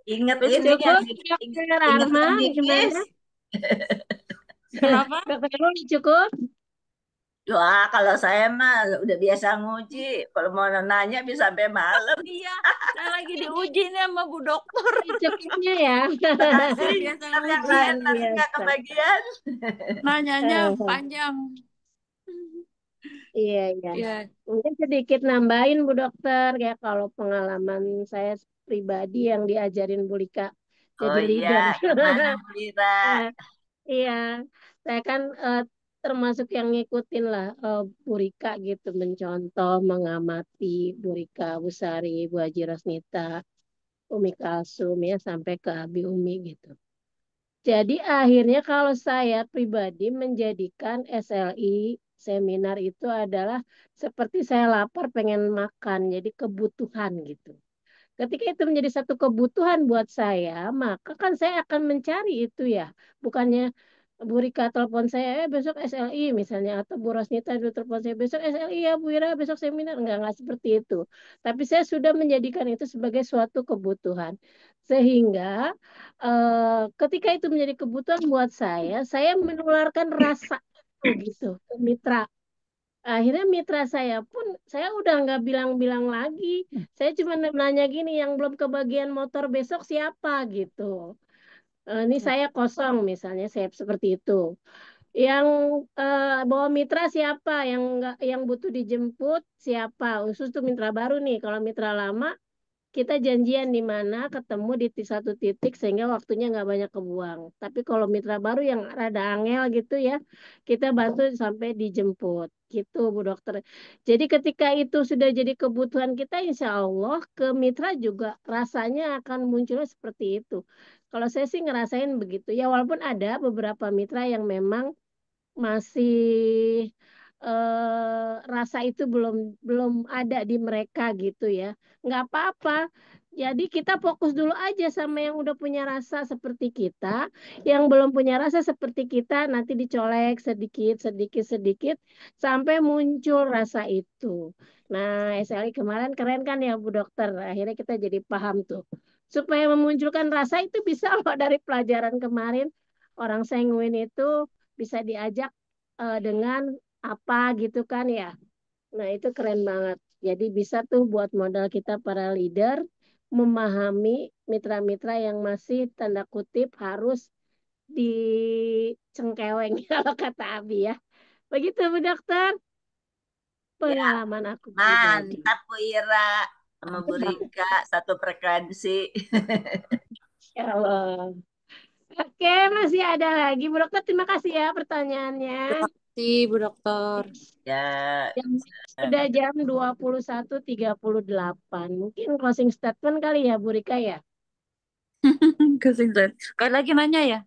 Ingat Terus ini ya, Cukup, ingat Dokter Alma, Bibis. gimana? kenapa? Dokter Alma cukup? Wah, kalau saya mah udah biasa nguji. Kalau mau nanya bisa sampai malam. Iya, saya lagi diuji nih sama Bu Dokter. Cukupnya ya. Makasih. Biasa Ntar yang nguji. lain nanti nggak Biasa. kebagian. Nanyanya Eh, panjang. Iya, iya. Iya. Mungkin sedikit nambahin Bu Dokter, ya kalau pengalaman saya pribadi yang diajarin Bu Lika jadi Oh iya, leader. gimana Bu Ira? Eh, Iya, saya kan termasuk yang ngikutin lah Bu Rika gitu, mencontoh, mengamati Bu Rika, Bu Sari, Bu Haji Rosnita, Umi Kalsum ya sampai ke Abi Umi gitu. Jadi akhirnya kalau saya pribadi menjadikan SLI seminar itu adalah seperti saya lapar pengen makan, jadi kebutuhan gitu. Ketika itu menjadi satu kebutuhan buat saya, maka kan saya akan mencari itu ya. Bukannya Bu Rika telepon saya, besok SLI misalnya, atau Bu Rosnita dulu telepon saya, besok SLI ya Bu Ira, besok seminar. Enggak seperti itu. Tapi saya sudah menjadikan itu sebagai suatu kebutuhan. Sehingga ketika itu menjadi kebutuhan buat saya menularkan rasa itu gitu ke mitra. Akhirnya mitra saya pun saya udah nggak bilang-bilang lagi. Saya cuma nanya gini, yang belum kebagian motor besok siapa gitu. Ini saya kosong misalnya, saya seperti itu. Yang bawa mitra siapa? Yang butuh dijemput siapa? Khusus tuh mitra baru nih. Kalau mitra lama kita janjian di mana ketemu di satu titik sehingga waktunya nggak banyak kebuang. Tapi kalau mitra baru yang rada angel gitu ya, kita bantu sampai dijemput. Gitu Bu Dokter. Jadi ketika itu sudah jadi kebutuhan kita, insya Allah ke mitra juga rasanya akan munculnya seperti itu. Kalau saya sih ngerasain begitu. Ya walaupun ada beberapa mitra yang memang masih rasa itu belum belum ada di mereka gitu ya. Nggak apa-apa. Jadi kita fokus dulu aja sama yang udah punya rasa seperti kita, yang belum punya rasa seperti kita nanti dicolek sedikit sedikit sedikit sampai muncul rasa itu. Nah, SLI kemarin keren kan ya Bu Dokter. Akhirnya kita jadi paham tuh. Supaya memunculkan rasa itu bisa loh dari pelajaran kemarin. Orang Sanguin itu bisa diajak dengan apa gitu kan ya. Nah, itu keren banget. Jadi bisa tuh buat modal kita para leader memahami mitra-mitra yang masih tanda kutip harus dicengkeweng kalau kata Abi ya. Begitu Bu Dokter, Ya, pengalaman aku pribadi. mantap Bu Ira sama Bu Rika satu frekuensi. Ya Allah. Oke, masih ada lagi. Bu Dokter, terima kasih ya pertanyaannya. Terima kasih Bu Dokter. Ya, Sudah jam 21.38. Mungkin closing statement kali ya, Bu Rika ya? Kesingkat. Sekali lagi nanya ya.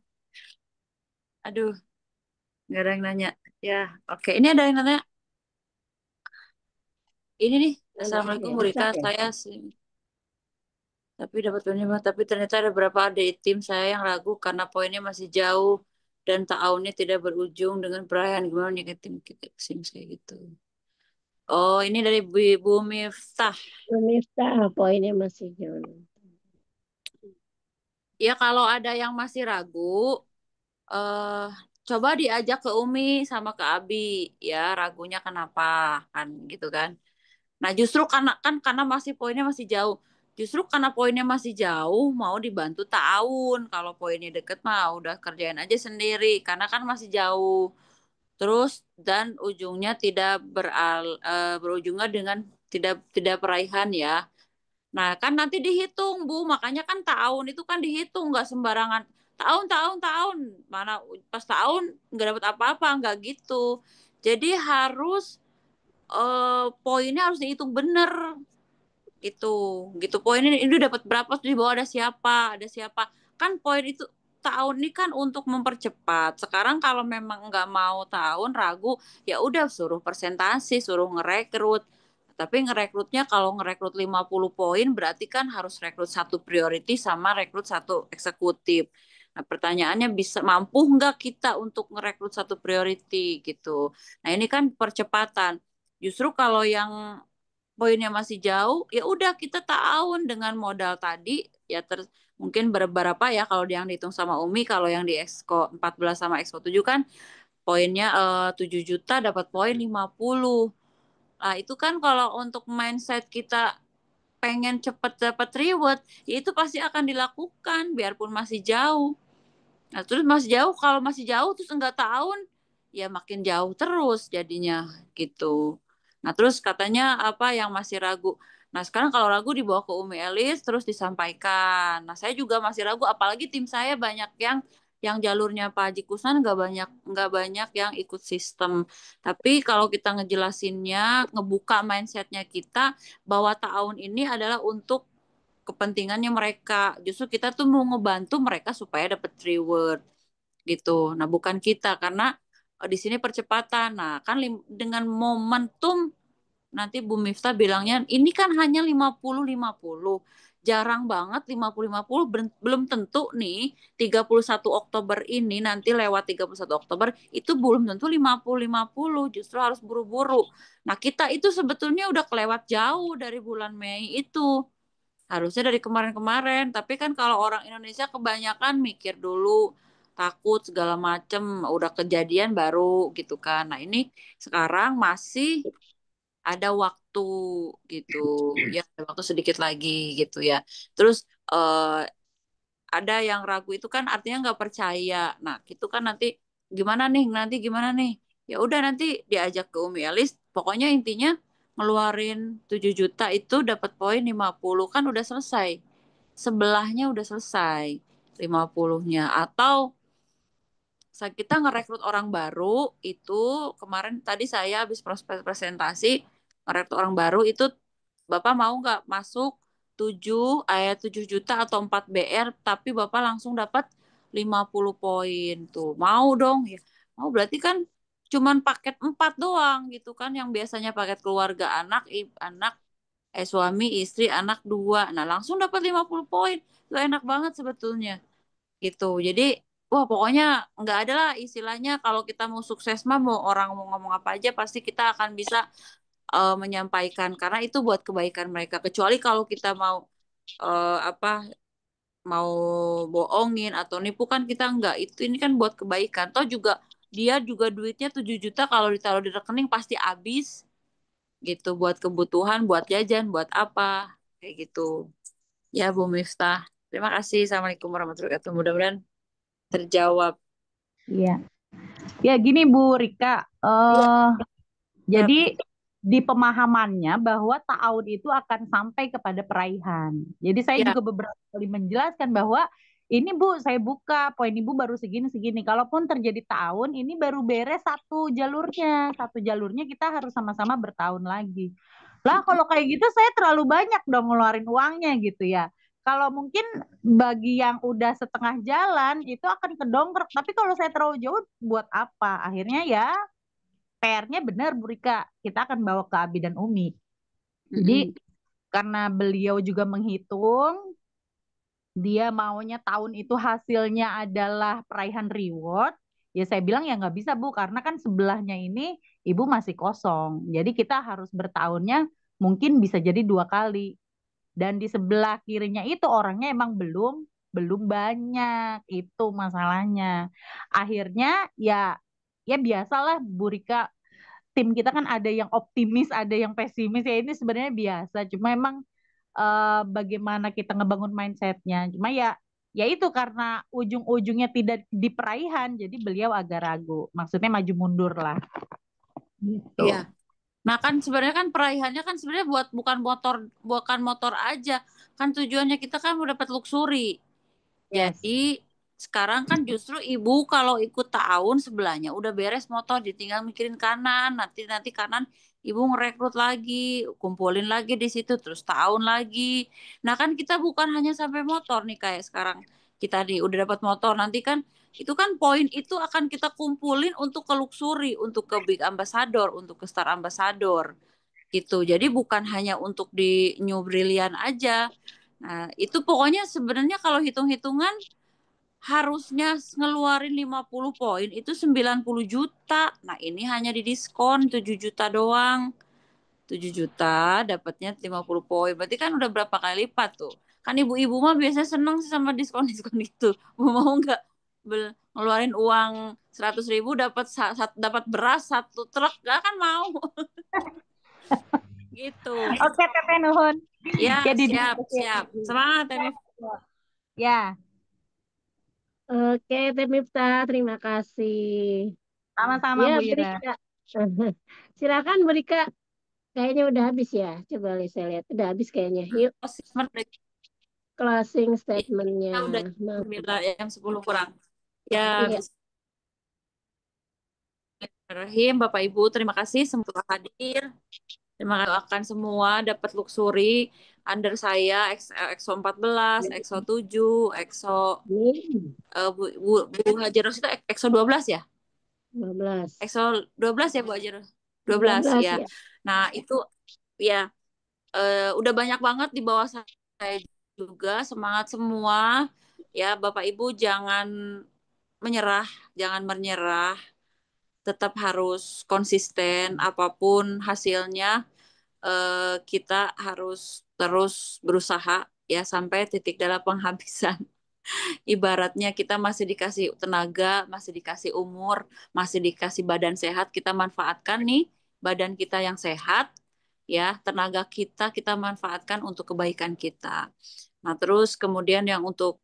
Aduh, nggak ada yang nanya. Ya, oke. Ini ada yang nanya. Ini nih. Ada Assalamualaikum ya, Bu Rika. WhatsApp ya? Saya sih. Tapi dapat poinnya, tapi ternyata ada beberapa adik tim saya yang ragu karena poinnya masih jauh dan tahunnya tidak berujung dengan perayaan. Gimana nyegetin kita kesini kayak gitu. Oh, ini dari Bu Miftah. Pemirsa, poinnya masih jauh. Ya, kalau ada yang masih ragu, eh coba diajak ke Umi sama ke Abi. Ya, ragunya kenapa kan gitu kan. Nah, justru karena masih poinnya masih jauh. Justru karena poinnya masih jauh, mau dibantu tahun. Kalau poinnya deket mah udah kerjain aja sendiri karena kan masih jauh. Terus dan ujungnya tidak berujungnya dengan tidak tidak peraihan ya. Nah, kan nanti dihitung, Bu. Makanya kan tahun itu kan dihitung, nggak sembarangan. Tahun. Mana pas tahun nggak dapat apa-apa, nggak gitu. Jadi harus poinnya harus dihitung bener gitu. Gitu poinnya ini dapat berapa, terus di bawah ada siapa, kan poin itu tahun ini kan untuk mempercepat. Sekarang kalau memang nggak mau tahun, ragu, ya udah suruh presentasi, suruh ngerekrut. Tapi ngerekrutnya kalau ngerekrut 50 poin berarti kan harus rekrut satu priority sama rekrut satu eksekutif. Nah, pertanyaannya bisa mampu nggak kita untuk ngerekrut satu priority gitu. Nah, ini kan percepatan. Justru kalau yang poinnya masih jauh, ya udah kita tahun dengan modal tadi ya mungkin beberapa ya kalau yang dihitung sama Umi, kalau yang di Exco 14 sama Exco 7 kan poinnya 7 juta dapat poin 50. Nah, itu kan kalau untuk mindset kita pengen cepet dapat reward, ya itu pasti akan dilakukan biarpun masih jauh. Nah, terus masih jauh, kalau masih jauh terus enggak tahun, ya makin jauh terus jadinya gitu. Nah, terus katanya apa yang masih ragu. Nah, sekarang kalau ragu dibawa ke Umi Elis terus disampaikan. Nah, saya juga masih ragu, apalagi tim saya banyak yang jalurnya Pak Haji Kusnan nggak banyak yang ikut sistem. Tapi kalau kita ngejelasinnya, ngebuka mindsetnya kita bahwa tahun ini adalah untuk kepentingannya mereka. Justru kita tuh mau ngebantu mereka supaya dapat reward gitu. Nah, bukan kita karena di sini percepatan. Nah, kan dengan momentum nanti Bu Miftah bilangnya ini kan hanya 50-50. Jarang banget 50-50, belum tentu nih 31 Oktober ini nanti lewat 31 Oktober itu belum tentu 50-50, justru harus buru-buru. Nah, kita itu sebetulnya udah kelewat jauh dari bulan Mei itu. Harusnya dari kemarin-kemarin, tapi kan kalau orang Indonesia kebanyakan mikir dulu, takut segala macem, udah kejadian baru gitu kan. Nah, ini sekarang masih ada waktu gitu, ya ada waktu sedikit lagi gitu ya. Terus ada yang ragu itu kan artinya nggak percaya. Nah, itu kan nanti gimana nih? Ya udah nanti diajak ke Umi Elis. Pokoknya intinya ngeluarin 7 juta itu dapat poin 50 kan udah selesai. Sebelahnya udah selesai 50-nya. Atau kita ngerekrut orang baru itu kemarin tadi saya habis prospek presentasi ngerekrut orang baru itu Bapak mau nggak masuk 7 juta atau 4 BR tapi Bapak langsung dapat 50 poin tuh. Mau dong ya. Mau berarti kan cuman paket 4 doang gitu kan yang biasanya paket keluarga anak suami istri anak 2. Nah, langsung dapat 50 poin. Itu enak banget sebetulnya gitu. Jadi, wah pokoknya nggak ada lah istilahnya kalau kita mau sukses mah mau orang mau ngomong apa aja pasti kita akan bisa menyampaikan karena itu buat kebaikan mereka. Kecuali kalau kita mau apa mau bohongin atau nipu kan kita nggak. Itu ini kan buat kebaikan. Toh juga dia juga duitnya 7 juta kalau ditaruh di rekening pasti habis gitu buat kebutuhan, buat jajan, buat apa kayak gitu. Ya Bu Miftah. Terima kasih. Assalamualaikum warahmatullahi wabarakatuh. Mudah-mudahan terjawab. Iya. Ya gini Bu Rika, jadi di pemahamannya bahwa ta'awun itu akan sampai kepada peraihan. Jadi saya Ya. juga beberapa kali menjelaskan bahwa ini Bu, saya buka poin Ibu baru segini-segini. Kalaupun terjadi ta'awun, ini baru beres satu jalurnya. Satu jalurnya kita harus sama-sama bertahun lagi. Lah kalau kayak gitu saya terlalu banyak dong ngeluarin uangnya gitu ya. Kalau mungkin bagi yang udah setengah jalan itu akan kedongkrak. Tapi kalau saya terlalu jauh buat apa? Akhirnya ya PR-nya benar Bu Rika. Kita akan bawa ke Abi dan Umi. Jadi karena beliau juga menghitung, dia maunya tahun itu hasilnya adalah peraihan reward. Ya saya bilang ya nggak bisa Bu, karena kan sebelahnya ini Ibu masih kosong. Jadi kita harus bertahunnya mungkin bisa jadi 2 kali. Dan di sebelah kirinya itu orangnya emang belum banyak. Itu masalahnya. Akhirnya ya biasalah Bu Rika, tim kita kan ada yang optimis, ada yang pesimis. Ya ini sebenarnya biasa. Cuma emang bagaimana kita ngebangun mindsetnya. Cuma ya itu karena ujung-ujungnya tidak di peraihan, jadi beliau agak ragu. Maksudnya maju mundur lah. Gitu. Iya. Nah kan sebenarnya kan peraihannya kan sebenarnya bukan motor aja. Kan tujuannya kita kan mau dapat luxury. Yes. Jadi sekarang kan justru ibu kalau ikut tahun sebelahnya udah beres motor, tinggal mikirin kanan. Nanti kanan ibu ngerekrut lagi, kumpulin lagi di situ terus tahun lagi. Nah kan kita bukan hanya sampai motor nih kayak sekarang. kita nih udah dapat motor, nanti kan itu kan poin itu akan kita kumpulin untuk ke luxury, untuk ke big ambassador, untuk ke star ambassador gitu. Jadi bukan hanya untuk di New Brilliant aja. Nah, itu pokoknya sebenarnya kalau hitung-hitungan harusnya ngeluarin 50 poin itu 90 juta. Nah, ini hanya di diskon 7 juta doang. 7 juta dapatnya 50 poin. Berarti kan udah berapa kali lipat tuh. Kan ibu-ibu mah biasanya seneng sih sama diskon-diskon gitu. Mau nggak ngeluarin uang 100.000 dapat beras 1 truk, gak kan mau. Gitu. Oke, Teteh Nuhun. Ya, Ya, siap. Semangat, Teh Mif. Ya, Oke, Teh Miftah, terima kasih. sama-sama Ya, Bu Ira. Brika. Silakan Brika. Kayaknya udah habis ya. Coba saya lihat. Udah habis kayaknya. Yuk, closing statement-nya. Ya, udah jam 10 kurang. Ya, Iya. Bismillahirrahmanirrahim. Bapak Ibu, terima kasih semua telah hadir. Terima kasih akan semua dapat luxury under saya EXO 14, EXO 7, EXO Bu Haji Ros itu EXO 12 ya? 12. EXO 12 ya Bu Haji Ros? 12 ya. ya. Nah, itu ya udah banyak banget di bawah saya juga, semangat semua. Ya, Bapak Ibu jangan menyerah, tetap harus konsisten apapun hasilnya. Kita harus terus berusaha ya sampai titik darah penghabisan. Ibaratnya kita masih dikasih tenaga, masih dikasih umur, masih dikasih badan sehat, kita manfaatkan nih badan kita yang sehat, ya tenaga kita manfaatkan untuk kebaikan kita. Nah terus kemudian yang untuk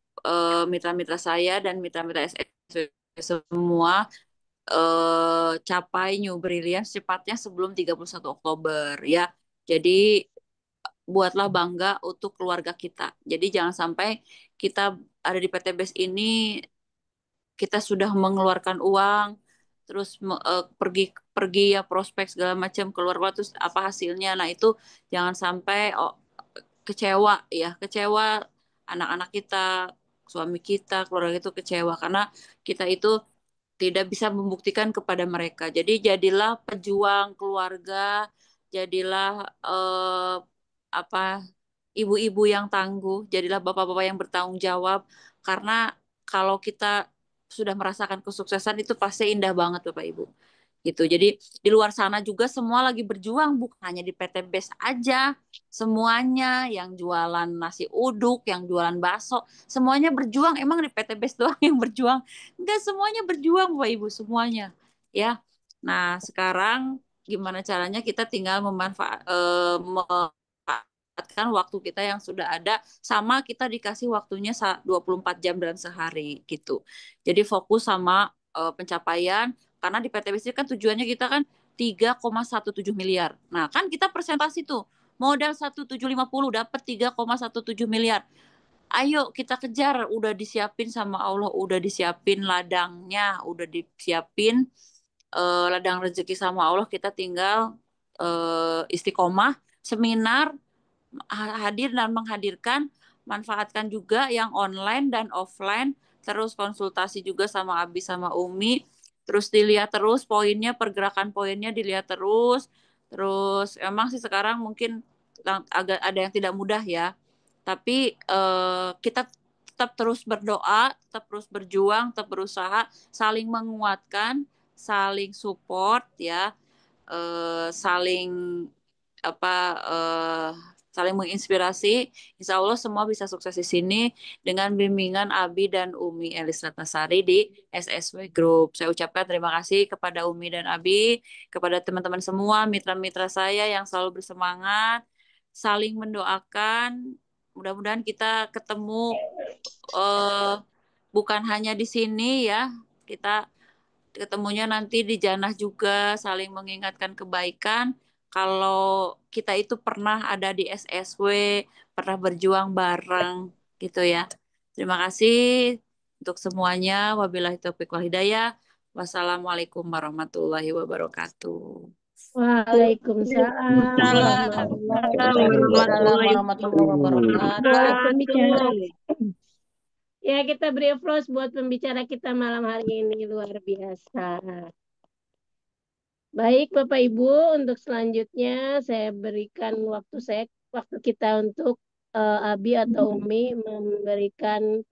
mitra-mitra saya dan mitra-mitra SSW semua capai New Brilliant secepatnya sebelum 31 Oktober ya. Jadi buatlah bangga untuk keluarga kita. Jadi jangan sampai kita ada di PT BES ini kita sudah mengeluarkan uang terus pergi pergi ya prospek segala macam keluar uang, terus apa hasilnya. Nah, itu jangan sampai kecewa ya, kecewa anak-anak kita, suami kita, keluarga itu kecewa karena kita itu tidak bisa membuktikan kepada mereka. Jadi jadilah pejuang keluarga, jadilah apa ibu-ibu yang tangguh, jadilah bapak-bapak yang bertanggung jawab. Karena kalau kita sudah merasakan kesuksesan itu pasti indah banget Bapak Ibu. Gitu. Jadi di luar sana juga semua lagi berjuang, bukan hanya di PT BES aja. Semuanya yang jualan nasi uduk, yang jualan bakso, semuanya berjuang. Emang di PT BES doang yang berjuang? Enggak, semuanya berjuang Bapak Ibu, semuanya. Ya. Nah, sekarang gimana caranya kita tinggal memanfaatkan waktu kita yang sudah ada, sama kita dikasih waktunya 24 jam dalam sehari gitu. Jadi fokus sama pencapaian, karena di PTBC kan tujuannya kita kan 3,17 miliar. Nah, kan kita presentasi tuh modal 1,750 dapat 3,17 miliar. Ayo kita kejar, udah disiapin sama Allah, udah disiapin ladangnya, udah disiapin ladang rezeki sama Allah, kita tinggal istiqomah, seminar, hadir dan menghadirkan, manfaatkan juga yang online dan offline, terus konsultasi juga sama Abi sama Umi, terus dilihat terus poinnya, pergerakan poinnya dilihat terus, terus emang sih sekarang mungkin agak ada yang tidak mudah ya, tapi kita tetap terus berdoa, tetap terus berjuang, tetap berusaha, saling menguatkan, saling support ya, saling apa saling menginspirasi. Insya Allah semua bisa sukses di sini dengan bimbingan Abi dan Umi Elis Ratnasari di SSW Group. Saya ucapkan terima kasih kepada Umi dan Abi, kepada teman-teman semua, mitra-mitra saya yang selalu bersemangat, saling mendoakan. Mudah-mudahan kita ketemu bukan hanya di sini ya, kita ketemunya nanti di Janah juga, saling mengingatkan kebaikan. Kalau kita itu pernah ada di SSW, pernah berjuang bareng gitu ya. Terima kasih untuk semuanya. Wabillahi taufiq wal hidayah. Wassalamualaikum warahmatullahi wabarakatuh. Waalaikumsalam warahmatullahi Waalaikumsalam warahmatullahi wabarakatuh. wabarakatuh. Ya, kita beri applause buat pembicara kita malam hari ini, luar biasa. Baik, Bapak Ibu, untuk selanjutnya saya berikan waktu kita untuk Abi atau Umi memberikan